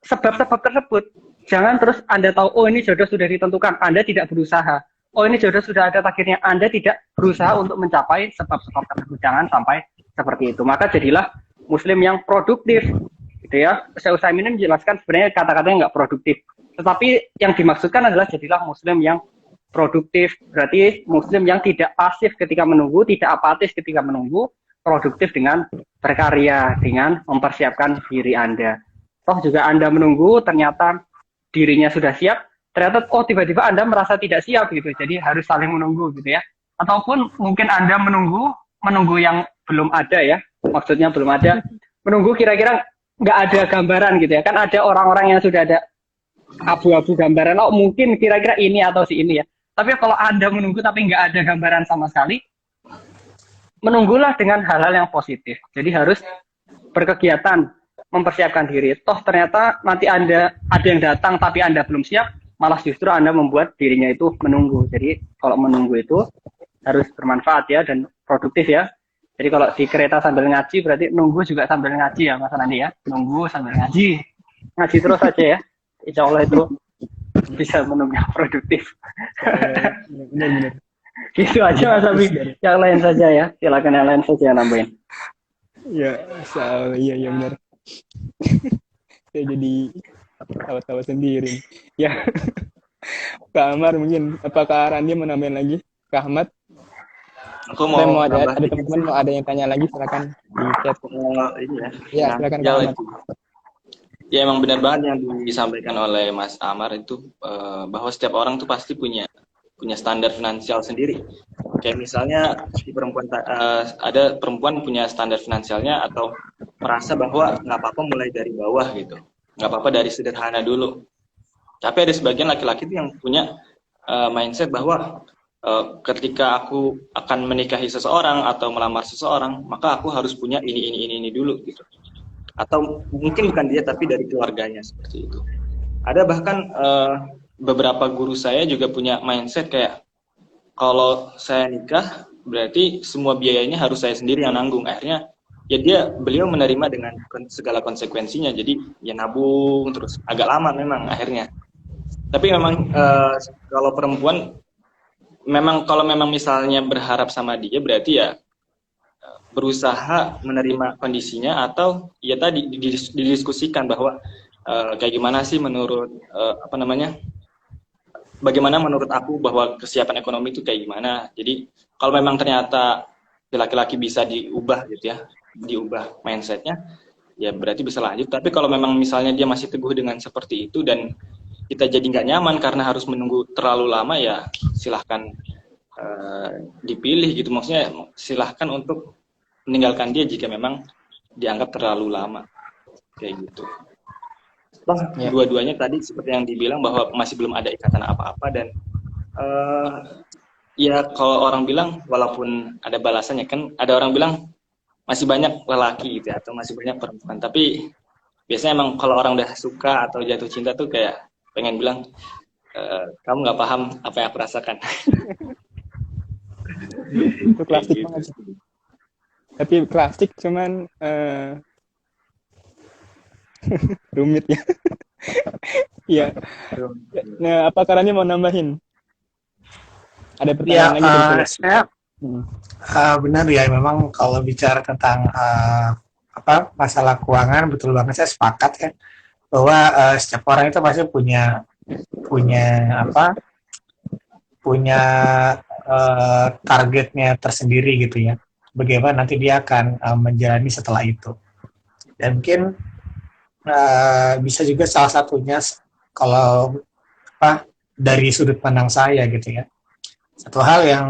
sebab-sebab tersebut. Jangan terus Anda tahu, oh ini jodoh sudah ditentukan, Anda tidak berusaha. Oh ini jodoh sudah ada takdirnya, Anda tidak berusaha untuk mencapai sebab-sebab tersebut. Jangan sampai seperti itu. Maka jadilah Muslim yang produktif, gitu ya. Syekh Utsaimin menjelaskan sebenarnya kata-katanya nggak produktif, tetapi yang dimaksudkan adalah jadilah Muslim yang produktif. Berarti Muslim yang tidak pasif ketika menunggu, tidak apatis ketika menunggu, produktif dengan berkarya, dengan mempersiapkan diri Anda. Toh juga Anda menunggu, ternyata dirinya sudah siap, ternyata oh tiba-tiba Anda merasa tidak siap gitu, jadi harus saling menunggu gitu ya. Ataupun mungkin Anda menunggu yang belum ada ya, maksudnya belum ada, menunggu kira-kira nggak ada gambaran gitu ya. Kan ada orang-orang yang sudah ada abu-abu gambaran, oh mungkin kira-kira ini atau si ini ya. Tapi kalau Anda menunggu tapi nggak ada gambaran sama sekali, menunggulah dengan hal-hal yang positif. Jadi harus berkegiatan, mempersiapkan diri. Toh ternyata nanti Anda ada yang datang tapi Anda belum siap, malah justru Anda membuat dirinya itu menunggu. Jadi kalau menunggu itu harus bermanfaat ya dan produktif ya. Jadi kalau di kereta sambil ngaji berarti nunggu juga sambil ngaji ya Mas Nandi ya. Nunggu sambil ngaji. Ngaji terus aja ya. Insya Allah itu bisa menunggu produktif. Benar-benar. Gitu aja Mas Abi. Yang lain saja ya. Silakan yang lain saja yang nambahin. Ya, iya benar. Saya jadi tawa-tawa sendiri. Ya, Kak Amar mungkin, apakah Randi mau nambahin lagi? Kak Ahmad? Aku mau ada teman-teman mau ada yang tanya lagi, silakan di chat. Ini ya. Ya, silakan Kak Ahmad. Ya emang benar banget yang disampaikan oleh Mas Amar itu, bahwa setiap orang tuh pasti punya standar finansial sendiri. Kayak misalnya di perempuan ada perempuan punya standar finansialnya atau merasa bahwa nggak apa-apa mulai dari bawah gitu, nggak apa-apa dari sederhana dulu. Tapi ada sebagian laki-laki tuh yang punya mindset bahwa ketika aku akan menikahi seseorang atau melamar seseorang, maka aku harus punya ini dulu gitu. Atau mungkin bukan dia tapi dari keluarganya seperti itu. Ada bahkan beberapa guru saya juga punya mindset kayak kalau saya nikah berarti semua biayanya harus saya sendiri yang nanggung. Akhirnya ya beliau menerima dengan segala konsekuensinya. Jadi ya nabung terus agak lama memang akhirnya. Tapi memang kalau perempuan memang kalau memang misalnya berharap sama dia berarti ya berusaha menerima kondisinya atau ya tadi didiskusikan bahwa kayak gimana sih menurut bagaimana menurut aku bahwa kesiapan ekonomi itu kayak gimana. Jadi kalau memang ternyata laki-laki bisa diubah gitu ya, diubah mindsetnya, ya berarti bisa lanjut. Tapi kalau memang misalnya dia masih teguh dengan seperti itu dan kita jadi nggak nyaman karena harus menunggu terlalu lama, ya silahkan dipilih gitu. Maksudnya silahkan untuk meninggalkan dia jika memang dianggap terlalu lama kayak gitu. Toh dua-duanya tadi seperti yang dibilang bahwa masih belum ada ikatan apa-apa dan ya kalau orang bilang walaupun ada balasannya kan, ada orang bilang masih banyak lelaki gitu ya, atau masih banyak perempuan. Tapi biasanya emang kalau orang udah suka atau jatuh cinta tuh kayak pengen bilang, kamu nggak paham apa yang aku rasakan. Itu klasik Kayak banget. gitu. Tapi klasik cuman rumit ya. Iya. Nah, apa caranya mau nambahin? Ada Ya, pertanyaan lagi kira-kira? saya Hmm. benar ya, memang kalau bicara tentang apa masalah keuangan, betul banget, saya sepakat ya bahwa setiap orang itu pasti punya punya apa punya targetnya tersendiri gitu ya. Bagaimana nanti dia akan menjalani setelah itu. Dan mungkin bisa juga salah satunya kalau apa dari sudut pandang saya gitu ya. Satu hal yang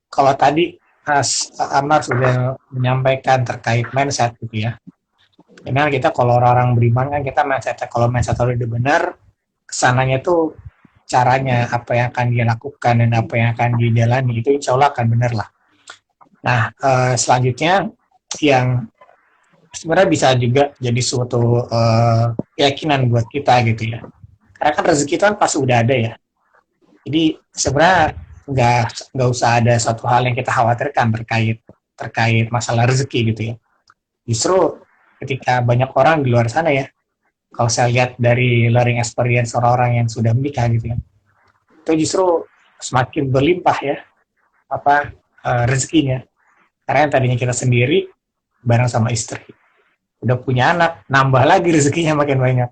kalau tadi Mas Amar sudah menyampaikan terkait mindset gitu ya. Karena kita kalau orang-orang beriman kan kita mindsetnya, kalau mindset udah benar, kesananya tuh caranya apa yang akan dia lakukan dan apa yang akan dijalani itu insya Allah akan benar lah. Nah, selanjutnya yang sebenarnya bisa juga jadi suatu keyakinan buat kita gitu ya. Karena kan rezeki itu kan pasti udah ada ya. Jadi sebenarnya nggak usah ada suatu hal yang kita khawatirkan terkait masalah rezeki gitu ya. Justru ketika banyak orang di luar sana ya, kalau saya lihat dari learning experience orang-orang yang sudah menikah gitu ya, itu justru semakin berlimpah ya apa rezekinya. Karena yang tadinya kita sendiri bareng sama istri, udah punya anak, nambah lagi rezekinya makin banyak.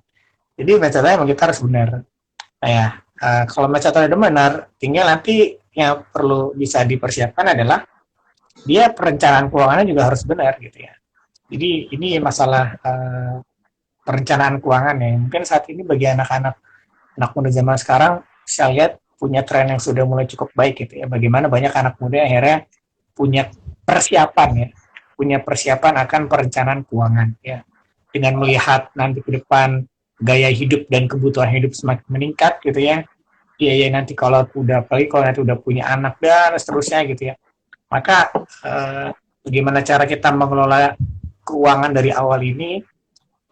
Jadi metodenya emang kita harus benar. Nah ya, kalau metodenya udah benar, tinggal nanti yang perlu bisa dipersiapkan adalah dia perencanaan keuangannya juga harus benar gitu ya. Jadi ini masalah perencanaan keuangan ya. Mungkin saat ini bagi anak muda zaman sekarang, saya lihat punya tren yang sudah mulai cukup baik gitu ya. Bagaimana banyak anak muda yang akhirnya punya persiapan ya, punya persiapan akan perencanaan keuangan ya. Dengan melihat nanti ke depan gaya hidup dan kebutuhan hidup semakin meningkat gitu ya. Iya nanti kalau nanti udah punya anak dan seterusnya gitu ya. Maka bagaimana cara kita mengelola keuangan dari awal ini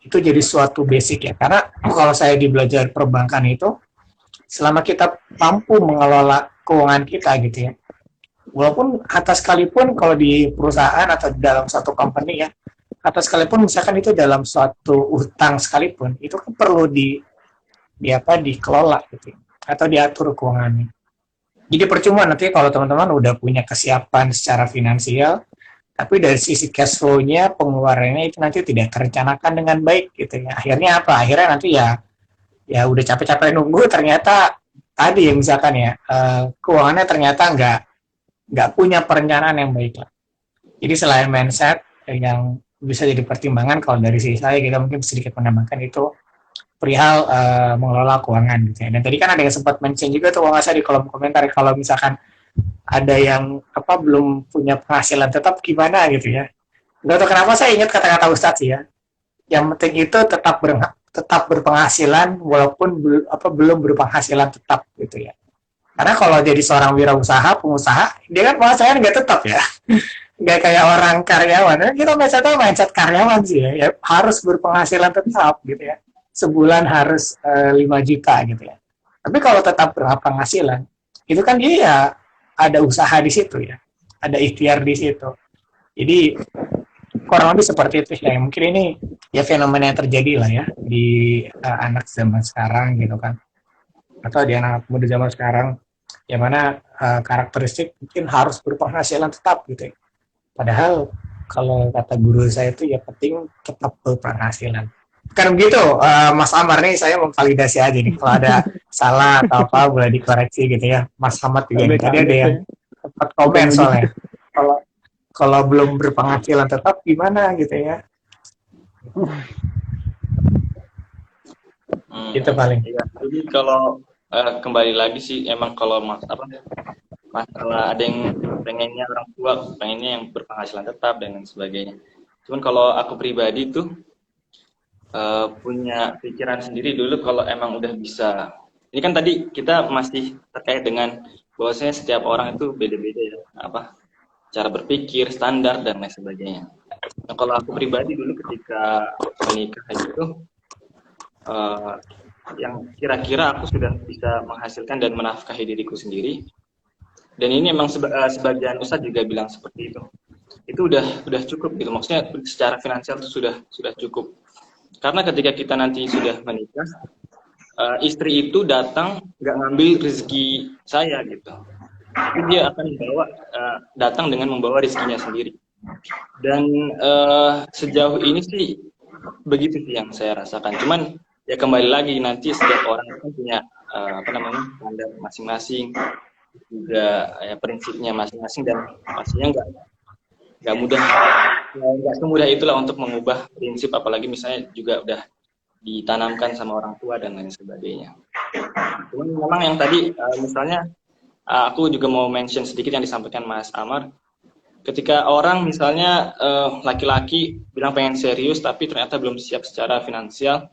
itu jadi suatu basic ya. Karena kalau saya di belajar perbankan itu, selama kita mampu mengelola keuangan kita gitu ya, walaupun atas sekalipun kalau di perusahaan atau di dalam satu company ya, atas sekalipun misalkan itu dalam suatu utang sekalipun, itu kan perlu dikelola gitu ya, atau diatur keuangannya. Jadi percuma nanti kalau teman-teman udah punya kesiapan secara finansial, tapi dari sisi cash flow-nya, pengeluarannya itu nanti tidak terencanakan dengan baik gitu ya. Akhirnya apa? Akhirnya nanti ya udah capek-capek nunggu, ternyata tadi ya misalkan ya keuangannya ternyata nggak punya perencanaan yang baik lah. Jadi selain mindset yang bisa jadi pertimbangan, kalau dari sisi saya kita mungkin sedikit menambahkan itu perihal mengelola keuangan gitu ya. Dan tadi kan ada yang sempat mention juga tuh kalau nggak salah di kolom komentar, kalau misalkan ada yang belum punya penghasilan tetap gimana gitu ya. Nggak tahu kenapa saya ingat kata-kata Ustadz sih ya. Yang penting itu tetap berpenghasilan walaupun belum berpenghasilan tetap gitu ya. Karena kalau jadi seorang pengusaha, dia kan penghasilan nggak tetap ya. Nggak kayak orang karyawan. Kita mindset karyawan sih ya. Harus berpenghasilan tetap gitu ya. Sebulan harus 5 juta gitu ya. Tapi kalau tetap berpenghasilan, itu kan dia ya ada usaha di situ ya, ada ikhtiar di situ. Jadi kurang lebih seperti itu ya. Mungkin ini ya fenomena yang terjadi lah ya di anak zaman sekarang gitu kan, atau di anak muda zaman sekarang, yang mana karakteristik mungkin harus berpenghasilan tetap gitu ya. Padahal kalau kata guru saya itu ya penting tetap berpenghasilan. Kan begitu, Mas Amar nih, saya memvalidasi aja nih, kalau ada salah atau apa boleh dikoreksi gitu ya. Mas Ahmad juga nih, tadi ada yang sempat komen soalnya, kalau belum berpenghasilan tetap gimana gitu ya. Itu paling. Ya, jadi kalau kembali lagi sih, emang kalau masalah ada yang pengennya orang tua pengennya yang berpenghasilan tetap dan sebagainya. Cuman kalau aku pribadi tuh punya pikiran sendiri dulu, kalau emang udah bisa. Ini kan tadi kita masih terkait dengan bahwasanya setiap orang itu beda-beda ya, cara berpikir, standar dan lain sebagainya. Nah, kalau aku pribadi dulu ketika menikah itu, yang kira-kira aku sudah bisa menghasilkan dan menafkahi diriku sendiri. Dan ini emang sebagian ustadz juga bilang seperti itu. Itu udah cukup gitu. Maksudnya secara finansial itu sudah cukup. Karena ketika kita nanti sudah menikah, istri itu datang nggak ngambil rezeki saya gitu. Tapi dia akan datang dengan membawa rezekinya sendiri. Dan sejauh ini sih begitu sih yang saya rasakan. Cuman ya kembali lagi nanti setiap orang kan punya standar masing-masing, juga prinsipnya masing-masing, dan pastinya nggak mudah, nggak semudah itulah untuk mengubah prinsip, apalagi misalnya juga udah ditanamkan sama orang tua dan lain sebagainya. Cuman memang yang tadi misalnya aku juga mau mention sedikit yang disampaikan Mas Amar. Ketika orang misalnya laki-laki bilang pengen serius tapi ternyata belum siap secara finansial,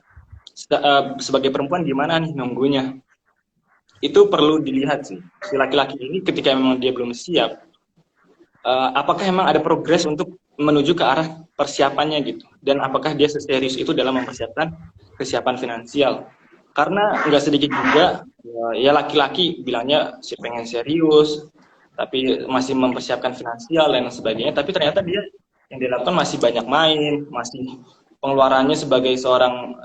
sebagai perempuan gimana nih nunggunya? Itu perlu dilihat sih. Si laki-laki ini ketika memang dia belum siap, apakah memang ada progres untuk menuju ke arah persiapannya gitu? Dan apakah dia serius itu dalam mempersiapkan kesiapan finansial? Karena nggak sedikit juga ya laki-laki bilangnya pengen serius, tapi masih mempersiapkan finansial dan sebagainya, tapi ternyata dia yang dilakukan masih banyak main, masih pengeluarannya sebagai seorang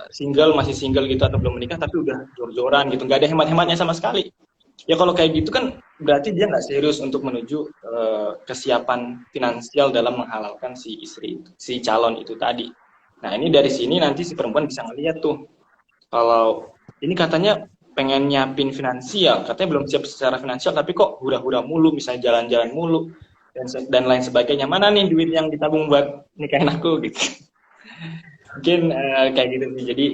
masih single gitu atau belum menikah, tapi udah jor-joran gitu, nggak ada hemat-hematnya sama sekali. Ya kalau kayak gitu kan berarti dia nggak serius untuk menuju kesiapan finansial dalam menghalalkan si istri, si calon itu tadi. Nah ini dari sini nanti si perempuan bisa ngeliat tuh, kalau ini katanya pengen nyiapin finansial, katanya belum siap secara finansial, tapi kok hura-hura mulu, misalnya jalan-jalan mulu, dan lain sebagainya. Mana nih duit yang ditabung buat nikahin aku gitu. Mungkin kayak gitu sih. Jadi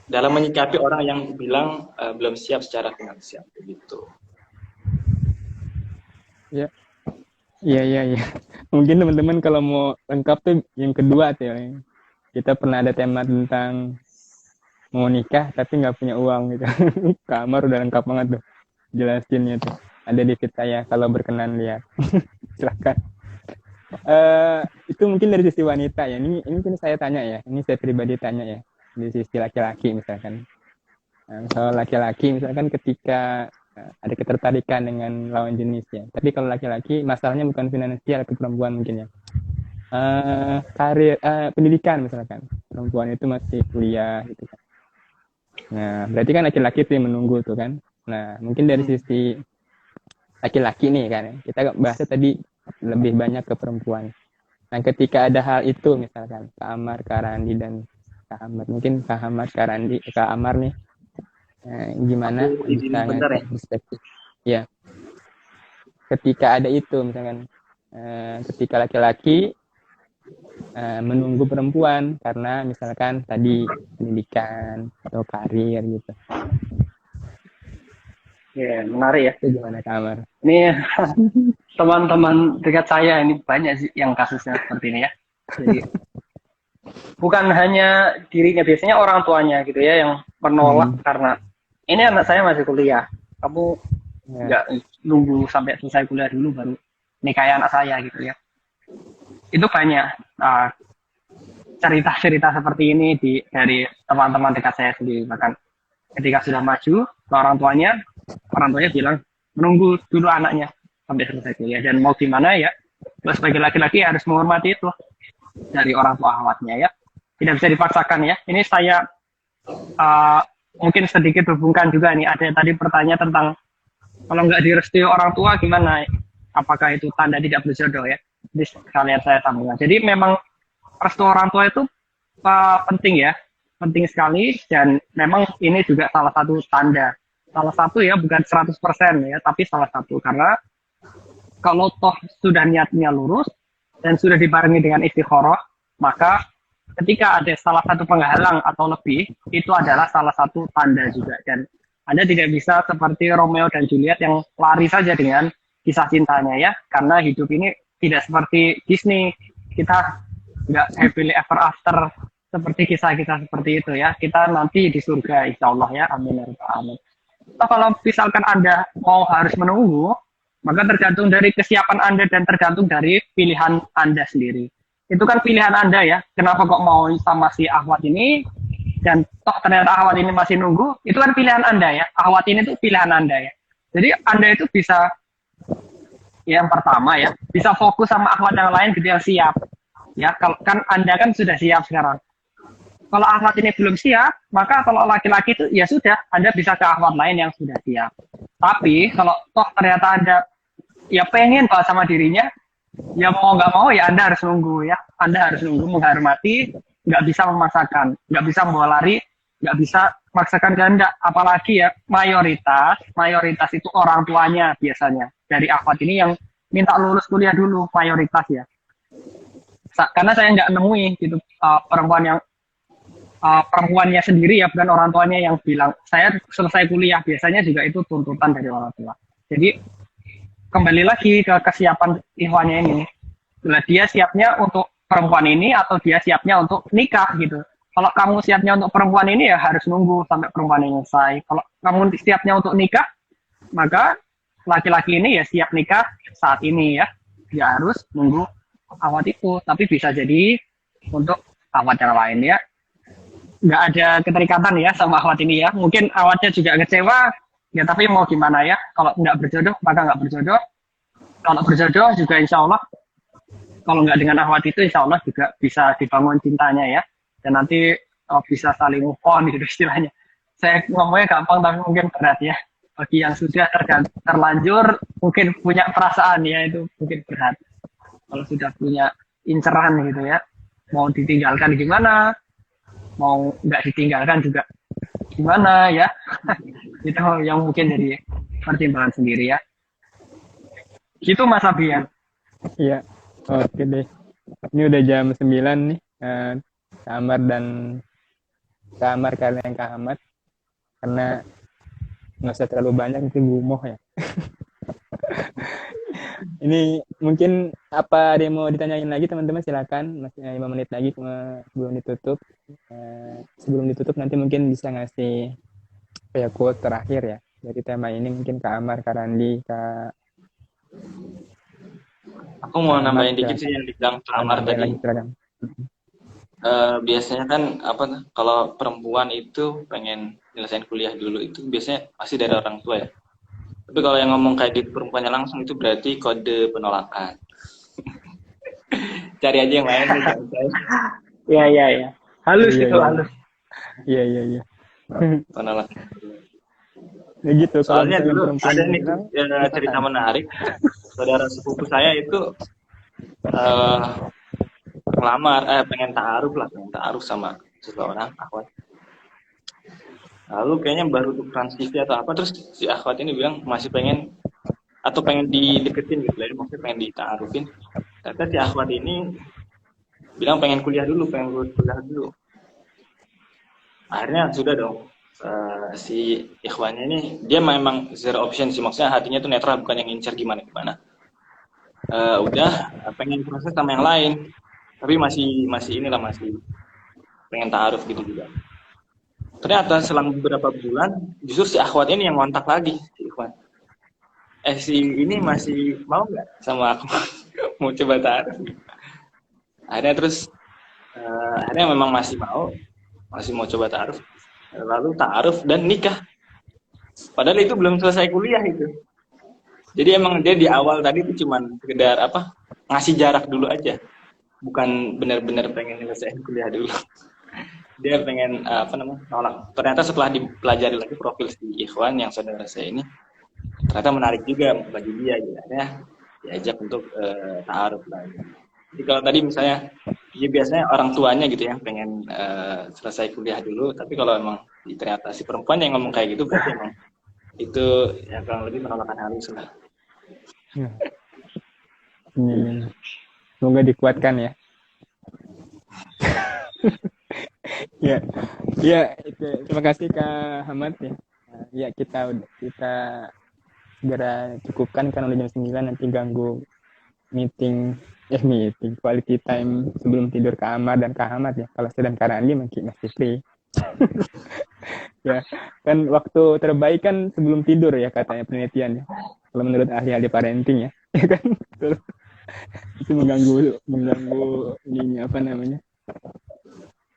dalam menyikapi orang yang bilang belum siap secara finansial begitu. Ya, iya. Mungkin teman-teman kalau mau lengkap tuh yang kedua tuh ya. Kita pernah ada tema tentang mau nikah tapi nggak punya uang gitu. Kamar udah lengkap banget tuh jelasinnya tuh. Ada di fit saya kalau berkenan lihat. Silakan. Itu mungkin dari sisi wanita ya. Ini mungkin saya tanya ya. Ini saya pribadi tanya ya. Di sisi laki-laki misalkan. Kalau laki-laki misalkan ketika ada ketertarikan dengan lawan jenis ya. Tapi kalau laki-laki masalahnya bukan finansial ke perempuan mungkin ya. Karir, pendidikan misalkan. Perempuan itu masih kuliah gitu kan. Nah, berarti kan laki-laki itu yang menunggu tuh kan. Nah, mungkin dari sisi laki-laki nih kan, kita bahasnya tadi lebih banyak ke perempuan. Nah, ketika ada hal itu misalkan Kak Amar, Kak Randi, dan Kak Ahmad, mungkin Kak Amar, Kak Randi, Kak Amar nih, gimana bisa ngasih perspektif? Ya, ketika ada itu misalkan, ketika laki-laki menunggu perempuan karena misalkan tadi pendidikan atau karir gitu. Ya, menarik ya. Itu gimana Kamar? Ini teman-teman dekat saya ini banyak sih yang kasusnya seperti ini ya. Jadi bukan hanya dirinya, biasanya orang tuanya gitu ya yang menolak karena ini anak saya masih kuliah. Kamu nggak nunggu sampai selesai kuliah dulu baru nikahi anak saya gitu ya. Itu banyak cerita-cerita seperti ini dari teman-teman dekat saya sendiri. Bahkan ketika sudah maju ke orang tuanya bilang menunggu dulu anaknya sampai selesai kuliah. Dan mau gimana ya, sebagai laki-laki harus menghormati itu dari orang tua awatnya ya. Tidak bisa dipaksakan ya. Ini saya mungkin sedikit hubungkan juga nih. Ada tadi pertanyaan tentang kalau nggak direstui orang tua gimana? Apakah itu tanda tidak berjodoh ya? Jadi sekalian saya sambungkan. Jadi memang restu orang tua itu penting ya, penting sekali, dan memang ini juga salah satu tanda. Salah satu ya, bukan 100% ya, tapi salah satu. Karena kalau toh sudah niatnya lurus dan sudah dibarengi dengan istikharah, maka ketika ada salah satu penghalang atau lebih, itu adalah salah satu tanda juga. Dan Anda tidak bisa seperti Romeo dan Juliet yang lari saja dengan kisah cintanya ya, karena hidup ini tidak seperti Disney, kita nggak happily ever after seperti kisah-kisah seperti itu ya. Kita nanti di surga insya Allah ya, amin. Kalau misalkan Anda mau harus menunggu, maka tergantung dari kesiapan Anda dan tergantung dari pilihan Anda sendiri. Itu kan pilihan Anda ya. Kenapa kok mau sama si Ahwat ini, dan toh ternyata Ahwat ini masih nunggu, itu kan pilihan Anda ya. Ahwat ini tuh pilihan Anda ya. Jadi Anda itu bisa, yang pertama ya, bisa fokus sama Ahwat yang lain gitu yang siap. Ya, kalau kan Anda kan sudah siap sekarang. Kalau Ahwat ini belum siap, maka kalau laki-laki itu ya sudah, Anda bisa ke Ahwat lain yang sudah siap. Tapi kalau toh ternyata Anda ya pengen bahas sama dirinya, ya mau nggak mau ya Anda harus nunggu ya. Anda harus nunggu, menghormati, nggak bisa memaksakan, nggak bisa membawa lari, nggak bisa memaksakan kehendak. Apalagi ya mayoritas itu orang tuanya biasanya. Dari Ahwat ini yang minta lulus kuliah dulu, mayoritas ya. Karena saya nggak nemui gitu perempuan yang perempuannya sendiri ya, bukan orang tuanya yang bilang saya selesai kuliah. Biasanya juga itu tuntutan dari orang tua. Jadi kembali lagi ke kesiapan ikhwannya ini. Bila dia siapnya untuk perempuan ini atau dia siapnya untuk nikah gitu. Kalau kamu siapnya untuk perempuan ini ya harus nunggu sampai perempuan ini selesai. Kalau kamu siapnya untuk nikah, maka laki-laki ini ya siap nikah saat ini ya. Dia harus nunggu Ahwat itu. Tapi bisa jadi untuk Ahwat yang lain ya, nggak ada keterikatan ya sama Ahwat ini ya. Mungkin Ahwatnya juga kecewa, ya tapi mau gimana ya. Kalau nggak berjodoh, maka nggak berjodoh. Kalau berjodoh juga insya Allah, kalau nggak dengan Ahwat itu insya Allah juga bisa dibangun cintanya ya. Dan nanti bisa saling move on gitu istilahnya. Saya ngomongnya gampang tapi mungkin berat ya. Bagi yang sudah terlanjur, mungkin punya perasaan ya, itu mungkin berat. Kalau sudah punya inceran gitu ya, mau ditinggalkan gimana, mau nggak ditinggalkan juga gimana ya. Itu yang mungkin jadi pertimbangan sendiri ya, gitu Mas Abi ya. Iya, oke deh. Ini udah jam 9 nih. Kamar kalian Kak Ahmad, karena nggak usah terlalu banyak, itu gumoh ya. Ini mungkin apa ada yang mau ditanyain lagi teman-teman, silakan. Masih 5 menit lagi sebelum ditutup. Sebelum ditutup nanti mungkin bisa ngasih kayak quote terakhir ya dari tema ini, mungkin Kak Amar, Kak Randi, Kak. Aku mau nambahin dikit sih yang dibilang Kak Amar tadi. Biasanya kan kalau perempuan itu pengen nyelesain kuliah dulu, itu biasanya pasti dari orang tua ya. Tapi kalau yang ngomong kayak gitu perempuannya langsung, itu berarti kode penolakan. Cari aja yang lain. Iya. Halus itu, halus. Iya. Penolakan. Ya gitu. Soalnya dulu ada nih cerita menarik. Saudara sepupu saya itu pengen ta'aruf sama seseorang, akhwat. Lalu kayaknya baru tukeran CV atau apa, terus si akhwat ini bilang masih pengen dideketin gitu, jadi maksudnya pengen dita'arufin. Ternyata si akhwat ini bilang pengen kuliah dulu. Akhirnya sudah dong, si ikhwannya ini dia memang zero option sih, maksudnya hatinya tuh netral, bukan yang ngincer gimana. Udah pengen proses sama yang lain, tapi masih pengen ta'aruf gitu juga. Ternyata selang beberapa bulan justru si akhwat ini yang ngontak lagi si ikhwan. Si ini masih mau nggak sama aku mau coba ta'aruf. Akhirnya memang masih mau coba ta'aruf. Lalu ta'aruf dan nikah. Padahal itu belum selesai kuliah itu. Jadi emang dia di awal tadi itu cuman sekedar ngasih jarak dulu aja. Bukan benar-benar pengen selesai kuliah dulu. Dia pengen nolak. Ternyata setelah dipelajari lagi profil si ikhwan yang saudara saya ini, ternyata menarik juga bagi dia, ya diajak untuk ta'aruf lagi. Jadi kalau tadi misalnya ya biasanya orang tuanya gitu ya pengen selesai kuliah dulu, tapi kalau emang ternyata si perempuan yang ngomong kayak gitu, berarti emang itu ya kurang lebih penolakan halus lah. Semoga dikuatkan ya. Ya itu. Terima kasih Kak Ahmad ya. Ya kita segera cukupkan karena udah jam 9, nanti ganggu meeting quality time sebelum tidur Kak Amar dan Kak Ahmad ya. Kalau sedang Kak Randi mungkin masih free. Ya, kan waktu terbaik kan sebelum tidur ya katanya penelitian ya. Kalau menurut ahli-ahli parenting ya. Ya kan? Betul. Itu mengganggu ininya apa namanya?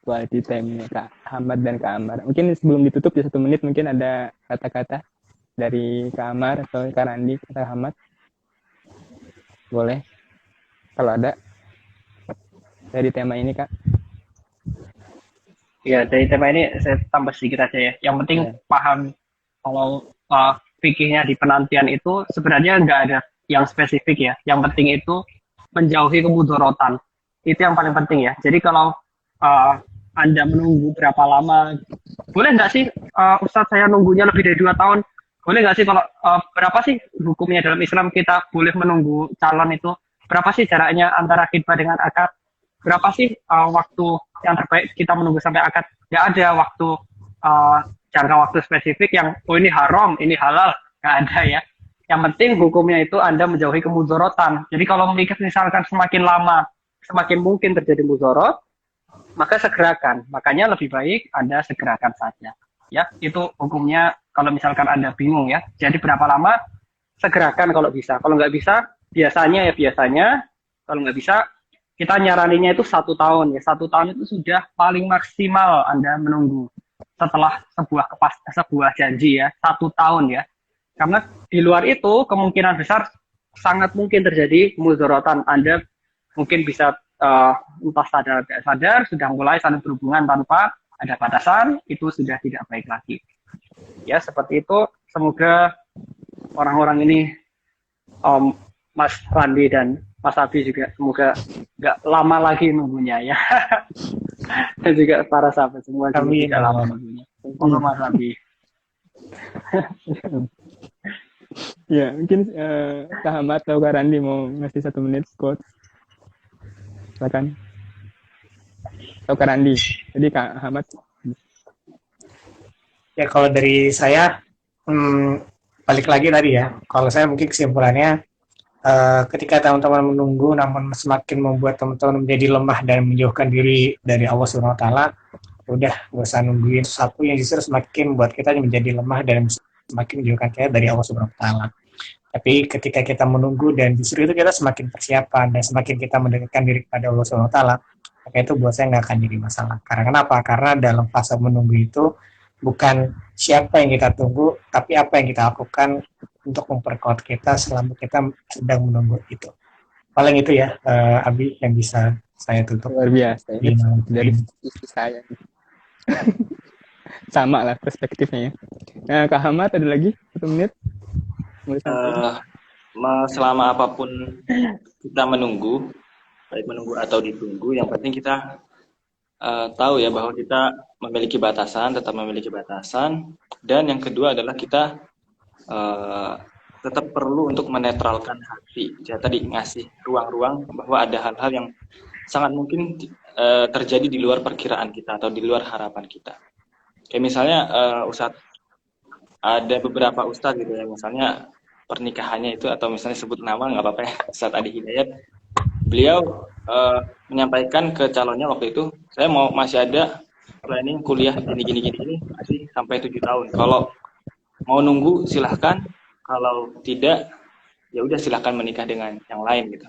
Quality time-nya Kak Ahmad dan Kak Amar. Mungkin sebelum ditutup di 1 menit mungkin ada kata-kata dari Kak Amar atau Kak Randi atau Kak Ahmad. Boleh. Kalau ada dari tema ini Kak. Ya, dari tema ini saya tambah sedikit aja ya. Yang penting Ya. paham kalau fikihnya di penantian itu sebenarnya nggak ada yang spesifik ya. Yang penting itu menjauhi kemudorotan. Itu yang paling penting ya. Jadi kalau Anda menunggu berapa lama, boleh nggak sih Ustadz saya nunggunya lebih dari 2 tahun? Boleh nggak sih kalau berapa sih hukumnya dalam Islam kita boleh menunggu calon itu? Berapa sih jaraknya antara khitbah dengan akad? Berapa sih waktu yang terbaik kita menunggu sampai akad? Nggak ada waktu jangka waktu spesifik yang ini haram, ini halal, nggak ada ya. Yang penting hukumnya itu Anda menjauhi kemudorotan. Jadi kalau misalkan semakin lama, semakin mungkin terjadi mudorot, maka segerakan. Makanya lebih baik Anda segerakan saja. Ya, itu hukumnya kalau misalkan Anda bingung ya. Jadi berapa lama? Segerakan kalau bisa. Kalau nggak bisa, biasanya. Kalau nggak bisa, kita nyaraninnya itu 1 tahun ya. 1 tahun itu sudah paling maksimal Anda menunggu setelah sebuah janji ya. 1 tahun ya. Karena di luar itu kemungkinan besar sangat mungkin terjadi mudorotan. Anda mungkin bisa entah sadar tidak sadar sudah mulai saling berhubungan tanpa ada batasan, itu sudah tidak baik lagi. Ya seperti itu. Semoga orang-orang ini Mas Randi dan Mas Abi juga semoga nggak lama lagi nunggunya ya. Dan juga para sahabat semua juga tidak lama nunggunya. Semoga Mas Abi. Ya, mungkin Kak Ahmad atau Kak Randi mau ngasih 1 menit quote. Silakan. Atau Kak Randi. Jadi Kak Ahmad. Ya kalau dari saya, balik lagi tadi ya. Kalau saya mungkin kesimpulannya, ketika teman-teman menunggu, namun semakin membuat teman-teman menjadi lemah dan menjauhkan diri dari Allah Subhanahu Wa Taala, udah gak usah nungguin sesuatu yang justru semakin membuat kita menjadi lemah dan semakin menjauhkan kita dari Allah Subhanahu Wa Taala. Tapi ketika kita menunggu dan justru itu kita semakin persiapan dan semakin kita mendekatkan diri kepada Allah Subhanahu Wa Taala, maka itu buat saya nggak akan jadi masalah. Karena kenapa? Karena dalam fase menunggu itu bukan siapa yang kita tunggu, tapi apa yang kita lakukan untuk memperkuat kita selama kita sedang menunggu itu. Paling itu ya, Abi yang bisa saya tutup. Luar biasa. Dari sisi saya. Sama lah perspektifnya ya. Nah, Kak Ahmad ada lagi 1 menit? Selama apapun kita menunggu, baik menunggu atau ditunggu, yang penting kita tahu ya bahwa kita memiliki batasan, tetap memiliki batasan, dan yang kedua adalah kita tetap perlu untuk menetralkan hati. Ya, tadi ngasih ruang-ruang bahwa ada hal-hal yang sangat mungkin terjadi di luar perkiraan kita atau di luar harapan kita. Kayak misalnya ada beberapa ustadz gitu ya, misalnya pernikahannya itu atau misalnya sebut nama nggak apa-apa ya, Ustadz Adi Hidayat, beliau menyampaikan ke calonnya waktu itu, saya masih ada planning kuliah gini masih sampai 7 tahun. Kalau mau nunggu silahkan, kalau tidak ya udah silahkan menikah dengan yang lain gitu.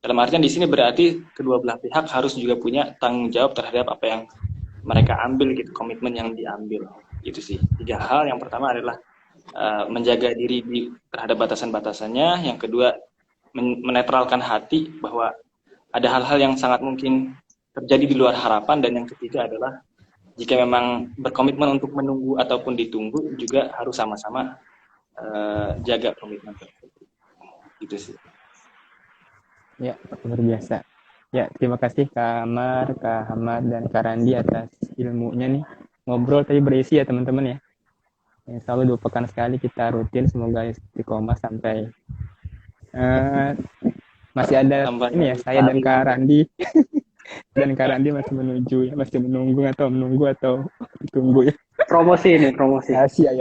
Dalam artian di sini berarti kedua belah pihak harus juga punya tanggung jawab terhadap apa yang mereka ambil gitu, komitmen yang diambil. Itu sih 3 hal. Yang pertama adalah menjaga diri terhadap batasan-batasannya. Yang kedua menetralkan hati bahwa ada hal-hal yang sangat mungkin terjadi di luar harapan. Dan yang ketiga adalah jika memang berkomitmen untuk menunggu ataupun ditunggu juga harus sama-sama jaga komitmen tersebut. Gitu sih. Ya, luar biasa. Ya, terima kasih Kak Amar, Kak Ahmad, dan Kak Randi atas ilmunya nih. Ngobrol tadi berisi ya teman-teman ya. Selalu 2 pekan sekali kita rutin, semoga istiqomah sampai masih ada ini ya, saya dan Kak Randi. Dan Kak Randi masih menunggu atau ditunggu ya. Promosi. Rahasia.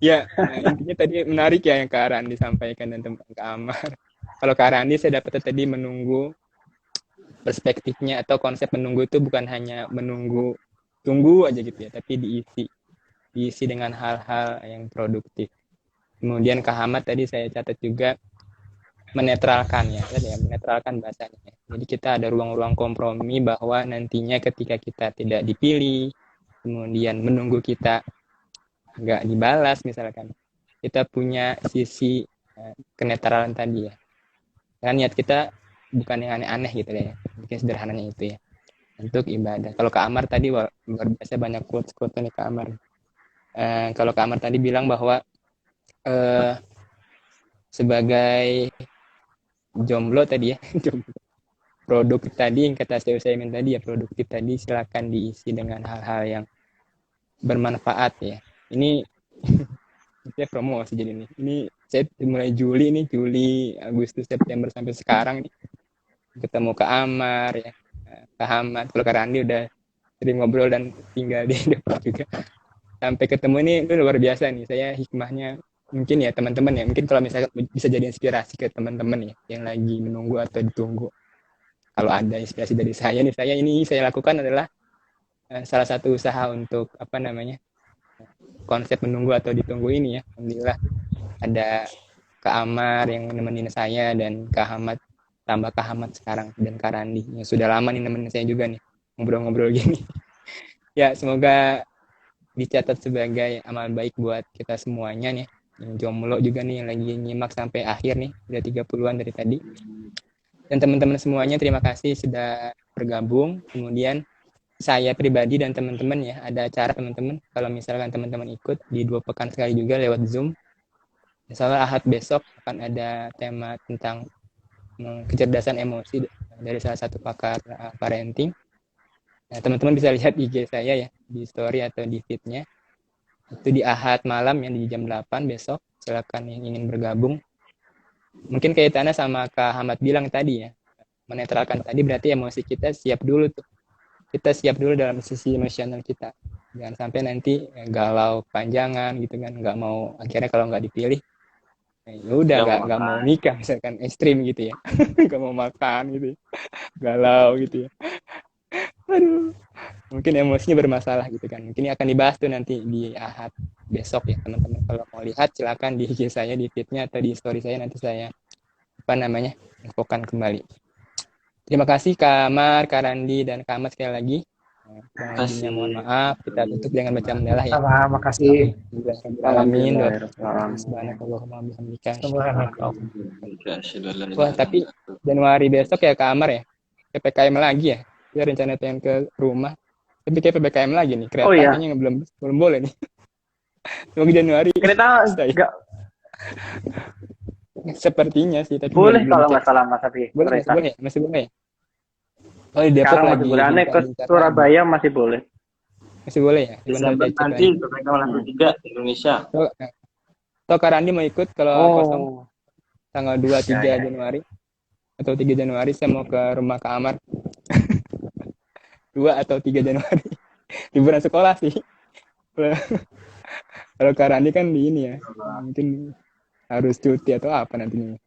Ya, intinya tadi menarik ya yang Kak Randi sampaikan dan teman Kak Amar. Kalau Kak Randi saya dapat tadi menunggu perspektifnya atau konsep menunggu itu bukan hanya tunggu aja gitu ya, tapi diisi dengan hal-hal yang produktif. Kemudian Kak Ahmad tadi saya catat juga menetralkan ya, menetralkan bahasanya. Jadi kita ada ruang-ruang kompromi bahwa nantinya ketika kita tidak dipilih, kemudian menunggu kita nggak dibalas misalkan, kita punya sisi kenetralan tadi ya. Karena niat kita bukan yang aneh-aneh gitu ya, mungkin sederhananya itu ya, untuk ibadah. Kalau Kak Amar tadi luar biasa banyak quotes-quotes nih Kak Amar. Kalau Kak Amar tadi bilang bahwa sebagai jomblo tadi ya, produktif tadi yang kata saya tadi ya, produktif tadi silakan diisi dengan hal-hal yang bermanfaat ya. Ini saya promosi jadi nih. Ini saya mulai Juli, Agustus, September sampai sekarang nih. Ketemu Kak Amar ya, Kak Ahmad, kalau Kak Randi udah sering ngobrol dan tinggal di Depok juga. Sampai ketemu ini itu luar biasa nih. Saya hikmahnya mungkin ya teman-teman ya, mungkin kalau misalnya bisa jadi inspirasi ke teman-teman ya yang lagi menunggu atau ditunggu. Kalau ada inspirasi dari saya nih, saya lakukan adalah salah satu usaha untuk konsep menunggu atau ditunggu ini ya. Alhamdulillah ada Kak Amar yang nemenin saya dan Kak Ahmad, tambah Kak Ahmad sekarang, dan Kak Randi yang sudah lama nih nemenin saya juga nih ngobrol-ngobrol gini. Ya semoga dicatat sebagai amal baik buat kita semuanya nih, yang jomblo juga nih yang lagi nyimak sampai akhir nih, udah 30-an dari tadi. Dan teman-teman semuanya terima kasih sudah bergabung. Kemudian saya pribadi dan teman-teman ya, ada acara teman-teman, kalau misalkan teman-teman ikut di 2 pekan sekali juga lewat Zoom. Insyaallah Ahad besok akan ada tema tentang kecerdasan emosi dari salah satu pakar parenting. Nah, teman-teman bisa lihat IG saya ya, di story atau di feed-nya. Itu di Ahad malam ya, di jam 8 besok. Silakan yang ingin bergabung. Mungkin kaitannya sama Kak Ahmad bilang tadi ya, menetralkan tadi berarti emosi kita siap dulu tuh. Kita siap dulu dalam sisi emosional kita. Jangan sampai nanti galau panjangan gitu kan, nggak mau, akhirnya kalau nggak dipilih, ya udah nggak mau nikah misalkan, ekstrim gitu ya. Nggak mau makan gitu ya. Galau gitu ya. Aduh, mungkin emosinya bermasalah gitu kan. Mungkin akan dibahas tuh nanti di Ahad besok ya teman-teman. Kalau mau lihat silakan di IG saya, di feed-nya atau di story saya, nanti saya infokan kembali. Terima kasih Kak Amar, Kak Randi, dan Kak Ahmad sekali lagi. Kurang lebihnya mohon maaf. Kita tutup dengan baca hamdalah ya. Sama, makasih. Alamin. Subhanakallahumma bihamdika. Wah, tapi Januari besok ya Kak Amar ya, PPKM lagi ya. Dia rencana pengen ke rumah, tapi kayak PPKM lagi nih. Kereta kayaknya belum boleh nih. Tunggu Januari. Kereta enggak sepertinya sih, tapi boleh kalau nggak salah Mas Abi. Masih boleh. Oh, di Depok sekarang lagi. Masih boleh. Ke Surabaya masih boleh. Masih boleh ya. Desember nanti PPKM level 3 di Indonesia. Kak Randi mau ikut kalau kosong tanggal 2-3 Januari atau 3 Januari saya mau ke rumah Kak Amar. 2 atau 3 Januari. Liburan sekolah sih. Kalau Kak Randi kan di ini ya, mungkin harus cuti atau apa nantinya.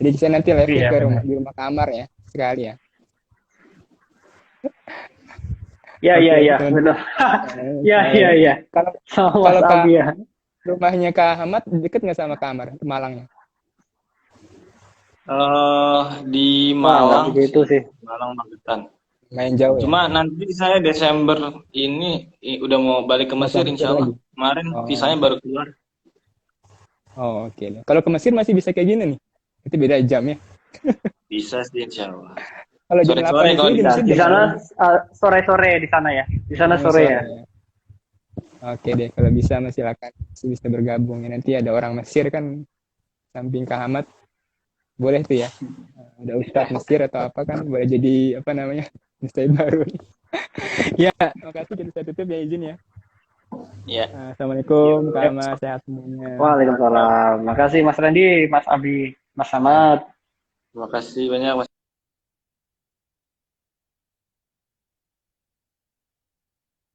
Jadi saya nanti live ke di rumah Kak Amar ya, sekali ya. Ya, benar. Ya. Kalau Kak ya. Rumahnya Kak Ahmad deket nggak sama Kak Amar, ke Malangnya? Di Malang. Begitu sih. Malang Magetan. Main jauh. Cuma nanti saya Desember ini udah mau balik ke Mesir insya Allah. Kemarin visanya baru keluar. Oh oke. Kalau ke Mesir masih bisa kayak gini nih? Itu beda jam ya? Bisa sih insya Allah. Kalau jam 8 kalau di sana sore-sore di sana ya. Di sana sore ya. Oke deh, kalau bisa silakan bisa bergabung ya. Nanti ada orang Mesir kan samping Kak Ahmad. Boleh tuh ya. Ada Ustadz Mesir atau apa kan, boleh jadi Ustadz baru. Ya, makasih, kita saya tutup ya, izin ya. Ya. Assalamualaikum, Kak Ahmad, sehat semuanya. Waalaikumsalam. Makasih Mas Randi, Mas Abi, Mas Ahmad. Terima kasih banyak Mas.